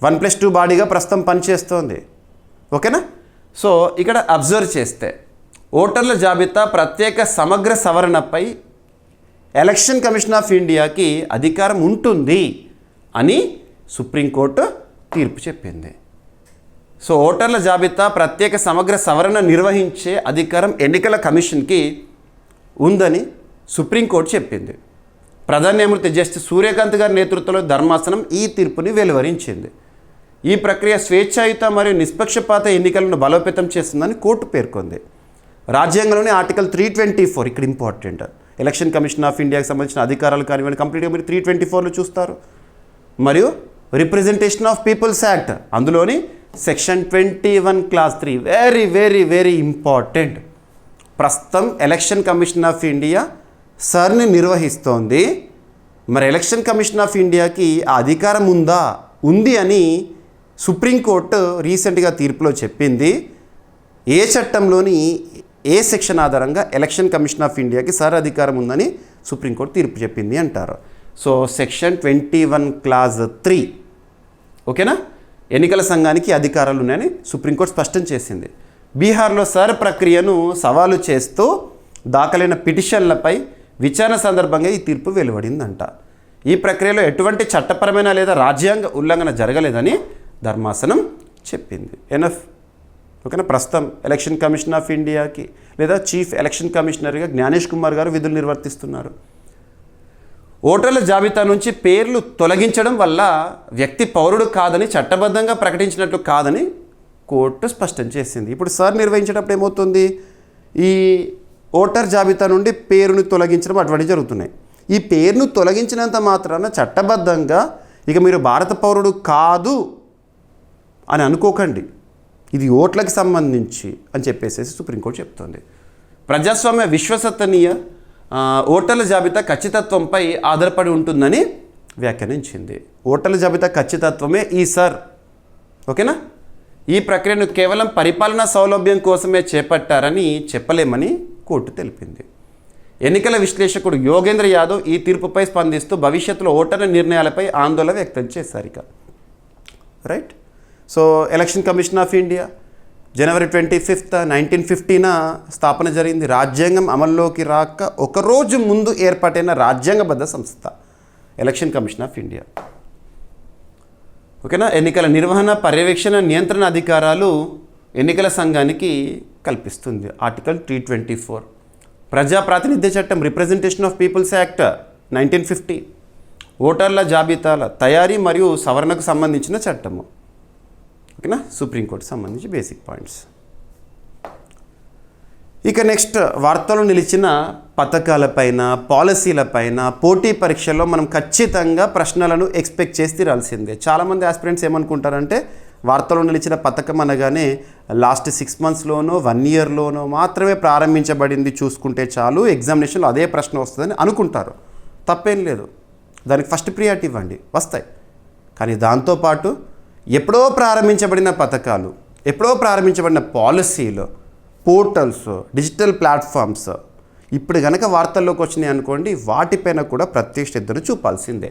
1+2 బాడీగా ప్రస్తుతం పనిచేస్తోంది. ఓకేనా? సో ఇక్కడ అబ్జర్వ్ చేస్తే ఓటర్ల జాబితా ప్రత్యేక సమగ్ర సవరణపై ఎలక్షన్ కమిషన్ ఆఫ్ ఇండియాకి అధికారం ఉంటుంది అని సుప్రీంకోర్టు తీర్పు చెప్పింది. సో ఓటర్ల జాబితా ప్రత్యేక సమగ్ర సవరణ నిర్వహించే అధికారం ఎన్నికల కమిషన్కి ఉందని సుప్రీంకోర్టు చెప్పింది. ప్రధాన న్యాయమూర్తి జస్టిస్ సూర్యకాంత్ గారి నేతృత్వంలో ధర్మాసనం ఈ తీర్పుని వెలువరించింది. ఈ ప్రక్రియ స్వేచ్ఛాయుత మరియు నిష్పక్షపాత ఎన్నికలను బలోపేతం చేస్తుందని కోర్టు పేర్కొంది. రాజ్యాంగంలోని ఆర్టికల్ 324 ఇక్కడ ఇంపార్టెంట్, ఎలక్షన్ కమిషన్ ఆఫ్ ఇండియాకి సంబంధించిన అధికారాలు కానివ్వండి కంప్లీట్గా మీరు 324లో చూస్తారు. మరియు రిప్రజెంటేషన్ ఆఫ్ పీపుల్స్ యాక్ట్ అందులోని section 21 class 3 very very very important. ప్రస్తుతం ఎలక్షన్ కమిషన్ ఆఫ్ ఇండియా సర్ని నిర్వహిస్తోంది. మరి ఎలక్షన్ కమిషన్ ఆఫ్ ఇండియాకి ఆ అధికారం ఉంది అని సుప్రీంకోర్టు రీసెంట్గా తీర్పులో చెప్పింది. ఏ చట్టంలోని ఏ సెక్షన్ ఆధారంగా ఎలక్షన్ కమిషన్ ఆఫ్ ఇండియాకి సర్ అధికారం ఉందని సుప్రీంకోర్టు తీర్పు చెప్పింది అంటారు. సో సెక్షన్ 21 క్లాజ్ 3 ఓకేనా, ఎన్నికల సంఘానికి అధికారాలు ఉన్నాయని సుప్రీంకోర్టు స్పష్టం చేసింది. బీహార్లో సర్ ప్రక్రియను సవాలు చేస్తూ దాఖలైన పిటిషన్లపై విచారణ సందర్భంగా ఈ తీర్పు వెలువడిందంట. ఈ ప్రక్రియలో ఎటువంటి చట్టపరమైన లేదా రాజ్యాంగ ఉల్లంఘన జరగలేదని ధర్మాసనం చెప్పింది. ఎనఫ్ ఓకేనా. ప్రస్తుతం ఎలక్షన్ కమిషన్ ఆఫ్ ఇండియాకి లేదా చీఫ్ ఎలక్షన్ కమిషనర్గా జ్ఞానేష్ కుమార్ గారు విధులు నిర్వర్తిస్తున్నారు. ఓటర్ల జాబితా నుంచి పేర్లు తొలగించడం వల్ల వ్యక్తి పౌరుడు కాదని చట్టబద్ధంగా ప్రకటించినట్లు కాదని కోర్టు స్పష్టం చేసింది. ఇప్పుడు సార్ నిర్వహించేటప్పుడు ఏమవుతుంది, ఈ ఓటర్ జాబితా నుండి పేరును తొలగించడం అటువంటివి జరుగుతున్నాయి. ఈ పేరును తొలగించినంత మాత్రాన చట్టబద్ధంగా ఇక మీరు భారత పౌరుడు కాదు అని అనుకోకండి, ఇది ఓట్లకు సంబంధించి అని చెప్పేసి సుప్రీంకోర్టు చెప్తోంది. ప్రజాస్వామ్య విశ్వసనీయ ఓటర్ల జాబితా ఖచ్చితత్వంపై ఆధారపడి ఉంటుందని వ్యాఖ్యానించింది. ఓటర్ల జాబితా ఖచ్చితత్వమే ఈ సర్ ఓకేనా. ఈ ప్రక్రియను కేవలం పరిపాలనా సౌలభ్యం కోసమే చేపట్టారని చెప్పలేమని కోర్టు తెలిపింది. ఎన్నికల విశ్లేషకుడు యోగేంద్ర యాదవ్ ఈ తీర్పుపై స్పందిస్తూ భవిష్యత్తులో ఓటర్ల నిర్ణయాలపై ఆందోళన వ్యక్తం చేశారు. ఇక right. So election commission of India జనవరి 25, 1950 స్థాపన జరిగింది. రాజ్యాంగం అమల్లోకి రాక ఒకరోజు ముందు ఏర్పాటైన రాజ్యాంగబద్ధ సంస్థ ఎలక్షన్ కమిషన్ ఆఫ్ ఇండియా ఓకేనా. ఎన్నికల నిర్వహణ, పర్యవేక్షణ, నియంత్రణ అధికారాలు ఎన్నికల సంఘానికి కల్పిస్తుంది. ఆర్టికల్ 324 ప్రజా ప్రాతినిధ్య చట్టం రిప్రజెంటేషన్ ఆఫ్ పీపుల్స్ యాక్ట్ 1950 ఓటర్ల జాబితాల తయారీ మరియు సవరణకు సంబంధించిన చట్టము ఓకేనా. సుప్రీంకోర్టు సంబంధించి బేసిక్ పాయింట్స్. ఇక నెక్స్ట్ వార్తలు నిలిచిన పథకాలపైన, పాలసీలపైన, పోటీ పరీక్షల్లో మనం ఖచ్చితంగా ప్రశ్నలను ఎక్స్పెక్ట్ చేసి తీరాల్సిందే. చాలామంది ఆస్పిరెంట్స్ ఏమనుకుంటారంటే వార్తలో నిలిచిన పథకం అనగానే లాస్ట్ 6 monthsలోనో 1 yearలోనో మాత్రమే ప్రారంభించబడింది, చూసుకుంటే చాలు ఎగ్జామినేషన్లో అదే ప్రశ్న వస్తుందని అనుకుంటారు. తప్పేం లేదు, దానికి ఫస్ట్ ప్రియారిటీ ఇవ్వండి, వస్తాయి. కానీ దాంతోపాటు ఎప్పుడో ప్రారంభించబడిన పథకాలు, ఎప్పుడో ప్రారంభించబడిన పాలసీలు, పోర్టల్స్, డిజిటల్ ప్లాట్ఫామ్స్ ఇప్పుడు కనుక వార్తల్లోకి వచ్చినాయి అనుకోండి, వాటిపైన కూడా ప్రత్యేక శ్రద్ధను చూపాల్సిందే.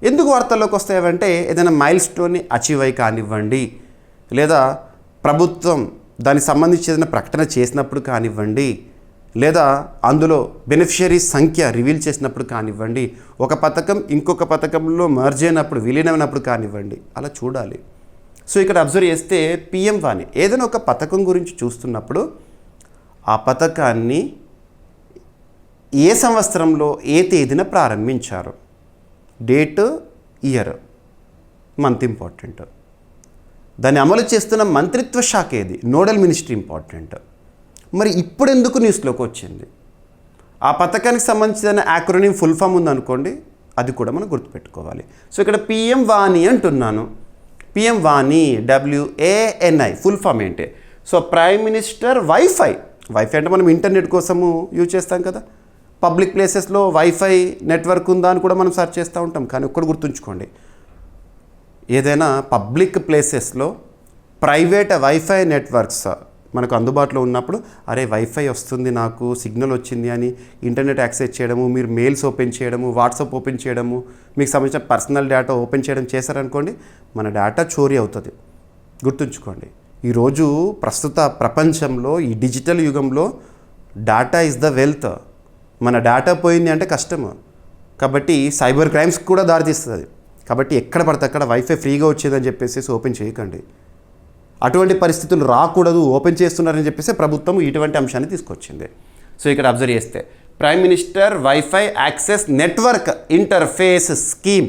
ఎందుకు వార్తల్లోకి వస్తాయంటే ఏదైనా మైల్ స్టోన్ని అచీవ్ అయ్యి కానివ్వండి, లేదా ప్రభుత్వం దానికి సంబంధించి ఏదైనా ప్రకటన చేసినప్పుడు కానివ్వండి, లేదా అందులో బెనిఫిషరీస్ సంఖ్య రివీల్ చేసినప్పుడు కానివ్వండి, ఒక పథకం ఇంకొక పథకంలో మర్జ్ అయినప్పుడు విలీనమైనప్పుడు కానివ్వండి, అలా చూడాలి. సో ఇక్కడ అబ్జర్వ్ చేస్తే పిఎం వాణి ఏదైనా ఒక పథకం గురించి చూస్తున్నప్పుడు ఆ పథకాన్ని ఏ సంవత్సరంలో ఏ తేదీన ప్రారంభించారు, డేట్, ఇయర్, మంత్ ఇంపార్టెంట్, దాన్ని అమలు చేస్తున్న మంత్రిత్వ శాఖ ఏది, నోడల్ మినిస్ట్రీ ఇంపార్టెంట్. మరి ఇప్పుడు ఎందుకు న్యూస్లోకి వచ్చింది, ఆ పథకానికి సంబంధించిన యాక్రోనిమ్ ఫుల్ ఫామ్ ఉందనుకోండి, అది కూడా మనం గుర్తుపెట్టుకోవాలి. సో ఇక్కడ పిఎం వాణి అంటున్నాను. పిఎం వాణి WANI ఫుల్ ఫామ్ ఏంటి? So prime minister wifi. Wifi అంటే మనం ఇంటర్నెట్ కోసము యూజ్ చేస్తాం కదా, పబ్లిక్ ప్లేసెస్లో వైఫై నెట్వర్క్ ఉందా అని కూడా మనం సెర్చ్ చేస్తూ ఉంటాం. కానీ ఒక్కటి గుర్తుంచుకోండి, ఏదైనా పబ్లిక్ ప్లేసెస్లో ప్రైవేట్ వైఫై నెట్వర్క్స్ మనకు అందుబాటులో ఉన్నప్పుడు, అరే వైఫై వస్తుంది, నాకు సిగ్నల్ వచ్చింది అని ఇంటర్నెట్ యాక్సెస్ చేయడము, మీరు మెయిల్స్ ఓపెన్ చేయడము, వాట్సాప్ ఓపెన్ చేయడము, మీకు సంబంధించిన పర్సనల్ డేటా ఓపెన్ చేయడం చేశారనుకోండి, మన డేటా చోరీ అవుతుంది. గుర్తుంచుకోండి, ఈరోజు ప్రస్తుత ప్రపంచంలో ఈ డిజిటల్ యుగంలో డేటా ఇస్ ద వెల్త్. మన డేటా పోయింది అంటే కష్టము. కాబట్టి సైబర్ క్రైమ్స్కి కూడా దారితీస్తుంది. కాబట్టి ఎక్కడ పడితే అక్కడ వైఫై ఫ్రీగా వచ్చేదని చెప్పేసి ఓపెన్ చేయకండి. అటువంటి పరిస్థితులు రాకూడదు, ఓపెన్ చేస్తున్నారని చెప్పేసి ప్రభుత్వం ఇటువంటి అంశాన్ని తీసుకొచ్చింది. సో ఇక్కడ అబ్జర్వ్ చేస్తే prime minister wifi access network interface scheme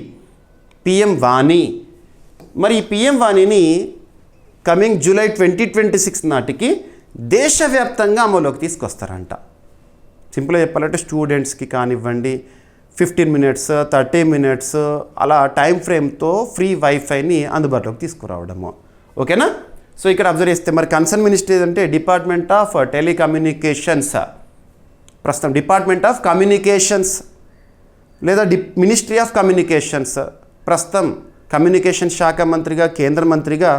PM వాణి. మరి ఈ పిఎం వాణిని కమింగ్ జూలై 2026 నాటికి దేశవ్యాప్తంగా అమలులోకి తీసుకొస్తారంట. సింపుల్గా చెప్పాలంటే స్టూడెంట్స్కి కానివ్వండి 15 minutes 30 minutes అలా టైం ఫ్రేమ్తో ఫ్రీ వైఫైని అందుబాటులోకి తీసుకురావడము. ఓకేనా? సో ఇక్కడ అబ్జర్వ్ చేస్తే మరి కన్సర్న్ మినిస్ట్రీ అంటే డిపార్ట్మెంట్ ఆఫ్ టెలికమ్యూనికేషన్స్, ప్రస్తుతం డిపార్ట్మెంట్ ఆఫ్ కమ్యూనికేషన్స్ లేదా మినిస్ట్రీ ఆఫ్ కమ్యూనికేషన్స్. ప్రస్తుతం కమ్యూనికేషన్ శాఖ మంత్రిగా, కేంద్ర మంత్రిగా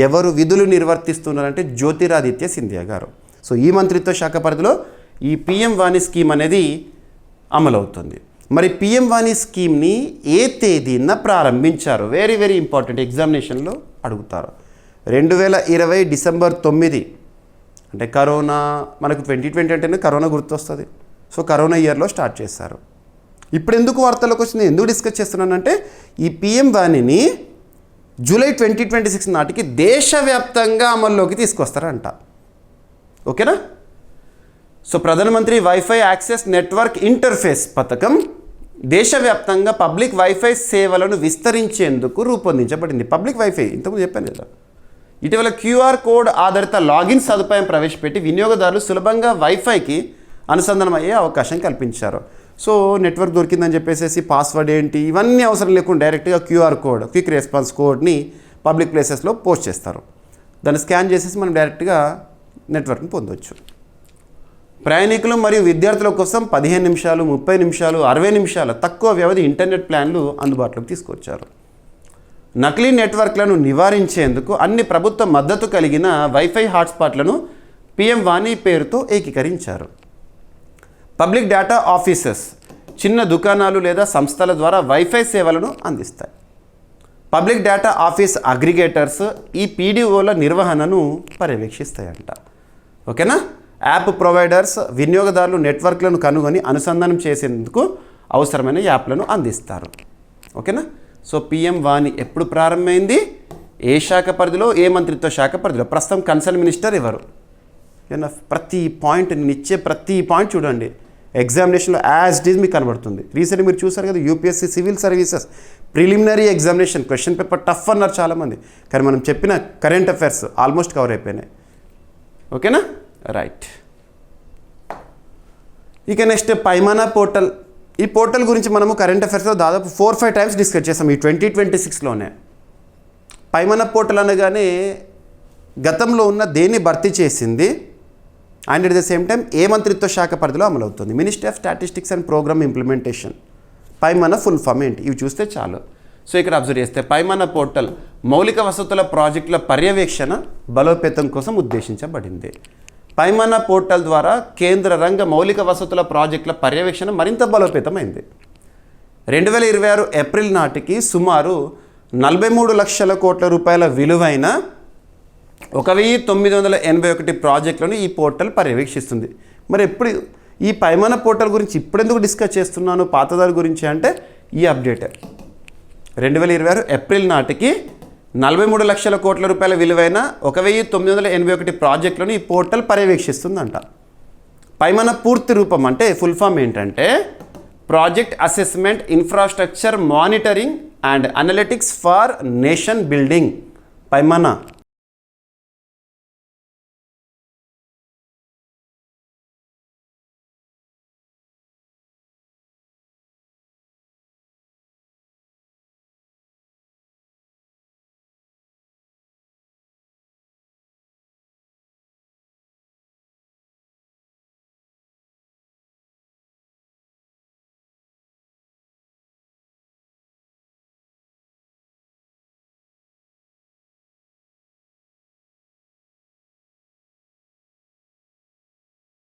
ఎవరు విధులు నిర్వర్తిస్తున్నారంటే జ్యోతిరాదిత్య సింధియా గారు. సో ఈ మంత్రిత్వ శాఖ పరిధిలో ఈ పిఎం వాణి స్కీమ్ అనేది అమలవుతుంది. మరి పిఎం వాణి స్కీమ్ని ఏ తేదీన ప్రారంభించారు? వెరీ వెరీ ఇంపార్టెంట్, ఎగ్జామినేషన్లో అడుగుతారు. 2020 డిసెంబర్ 9. అంటే కరోనా, మనకు 2020 అంటేనే కరోనా గుర్తొస్తుంది. సో కరోనా ఇయర్లో స్టార్ట్ చేశారు. ఇప్పుడు ఎందుకు వార్తల్లోకి వచ్చింది, ఎందుకు డిస్కస్ చేస్తున్నానంటే ఈ పిఎం వాణిని జూలై 2026 నాటికి దేశవ్యాప్తంగా అమల్లోకి తీసుకొస్తారంట. ఓకేనా? సో ప్రధానమంత్రి వైఫై యాక్సెస్ నెట్వర్క్ ఇంటర్ఫేస్ పథకం దేశవ్యాప్తంగా పబ్లిక్ వైఫై సేవలను విస్తరించేందుకు రూపొందించబడింది. పబ్లిక్ వైఫై ఇంతకుముందు చెప్పాను కదా. ఇటీవల QR కోడ్ ఆధారిత లాగిన్ సదుపాయం ప్రవేశపెట్టి వినియోగదారులు సులభంగా వైఫైకి అనుసంధానం అయ్యే అవకాశం కల్పించారు. సో నెట్వర్క్ దొరికిందని చెప్పేసి పాస్వర్డ్ ఏంటి ఇవన్నీ అవసరం లేకుండా డైరెక్ట్గా QR కోడ్, క్విక్ రెస్పాన్స్ కోడ్ని పబ్లిక్ ప్లేసెస్లో పోస్ట్ చేస్తారు. దాన్ని స్కాన్ చేసేసి మనం డైరెక్ట్గా నెట్వర్క్ని పొందవచ్చు. ప్రయాణికులు మరియు విద్యార్థుల కోసం 15 నిమిషాలు, 30 నిమిషాలు, 60 నిమిషాల తక్కువ వ్యవధి ఇంటర్నెట్ ప్లాన్లు అందుబాటులోకి తీసుకొచ్చారు. నకిలీ నెట్వర్క్లను నివారించేందుకు అన్ని ప్రభుత్వ మద్దతు కలిగిన వైఫై హాట్స్పాట్లను పిఎం వాణి పేరుతో ఏకీకరించారు. పబ్లిక్ డేటా ఆఫీసెస్ చిన్న దుకాణాలు లేదా సంస్థల ద్వారా వైఫై సేవలను అందిస్తాయి. పబ్లిక్ డేటా ఆఫీస్ అగ్రిగేటర్స్ ఈ PDOల నిర్వహణను పర్యవేక్షిస్తాయంట. ఓకేనా? యాప్ ప్రొవైడర్స్ వినియోగదారులు నెట్వర్క్లను కనుగొని అనుసంధానం చేసేందుకు అవసరమైన యాప్లను అందిస్తారు. ఓకేనా? సో పిఎం వాణి ఎప్పుడు ప్రారంభమైంది, ఏ శాఖ పరిధిలో, ఏ మంత్రిత్వ శాఖ పరిధిలో, ప్రస్తుతం కన్సర్న్ మినిస్టర్ ఎవరు? ప్రతి పాయింట్ నేను ఇచ్చే ప్రతి పాయింట్ చూడండి, ఎగ్జామినేషన్లో యాజ్ ఇట్ ఈజ్ మీకు కనబడుతుంది. రీసెంట్గా మీరు చూసారు కదా UPSC civil services preliminary examination question paper tough అన్నారు చాలామంది, కానీ మనం చెప్పిన కరెంట్ అఫైర్స్ ఆల్మోస్ట్ కవర్ అయిపోయినాయి. ఓకేనా? రైట్. ఇక నెక్స్ట్ పైమానా పోర్టల్. ఈ పోర్టల్ గురించి మనము కరెంట్ అఫైర్స్లో దాదాపు 4-5 టైమ్స్ డిస్కస్ చేసాం ఈ 2026లోనే. పైమానా పోర్టల్ అనగానే గతంలో ఉన్న దేన్ని భర్తీ చేసింది and at the same time ఏ మంత్రిత్వ శాఖ పరిధిలో అమలవుతుంది? Ministry of statistics and programme implementation. PAIMANA full form ఏంటి? ఇవి చూస్తే చాలు. సో ఇక్కడ అబ్జర్వ్ చేస్తే పైమానా పోర్టల్ మౌలిక వసతుల ప్రాజెక్టుల పర్యవేక్షణ బలోపేతం కోసం ఉద్దేశించబడింది. పైమానా పోర్టల్ ద్వారా కేంద్ర రంగ మౌలిక వసతుల ప్రాజెక్టుల పర్యవేక్షణ మరింత బలోపేతమైంది. 2026 ఏప్రిల్ నాటికి సుమారు 43 లక్షల కోట్ల రూపాయల విలువైన 1981 ప్రాజెక్టులను ఈ పోర్టల్ పర్యవేక్షిస్తుంది. మరి ఎప్పుడు ఈ పైమానా పోర్టల్ గురించి ఇప్పుడెందుకు డిస్కస్ చేస్తున్నాను పాతదారి గురించి అంటే ఈ అప్డేట్ 2026 ఏప్రిల్ నాటికి 43 లక్షల కోట్ల రూపాయల విలువైన 1981 ప్రాజెక్టులను ఈ పోర్టల్ పర్యవేక్షిస్తుందంట. పైమానా పూర్తి రూపం అంటే ఫుల్ ఫామ్ ఏంటంటే project assessment infrastructure monitoring and analytics for nation building. పైమానా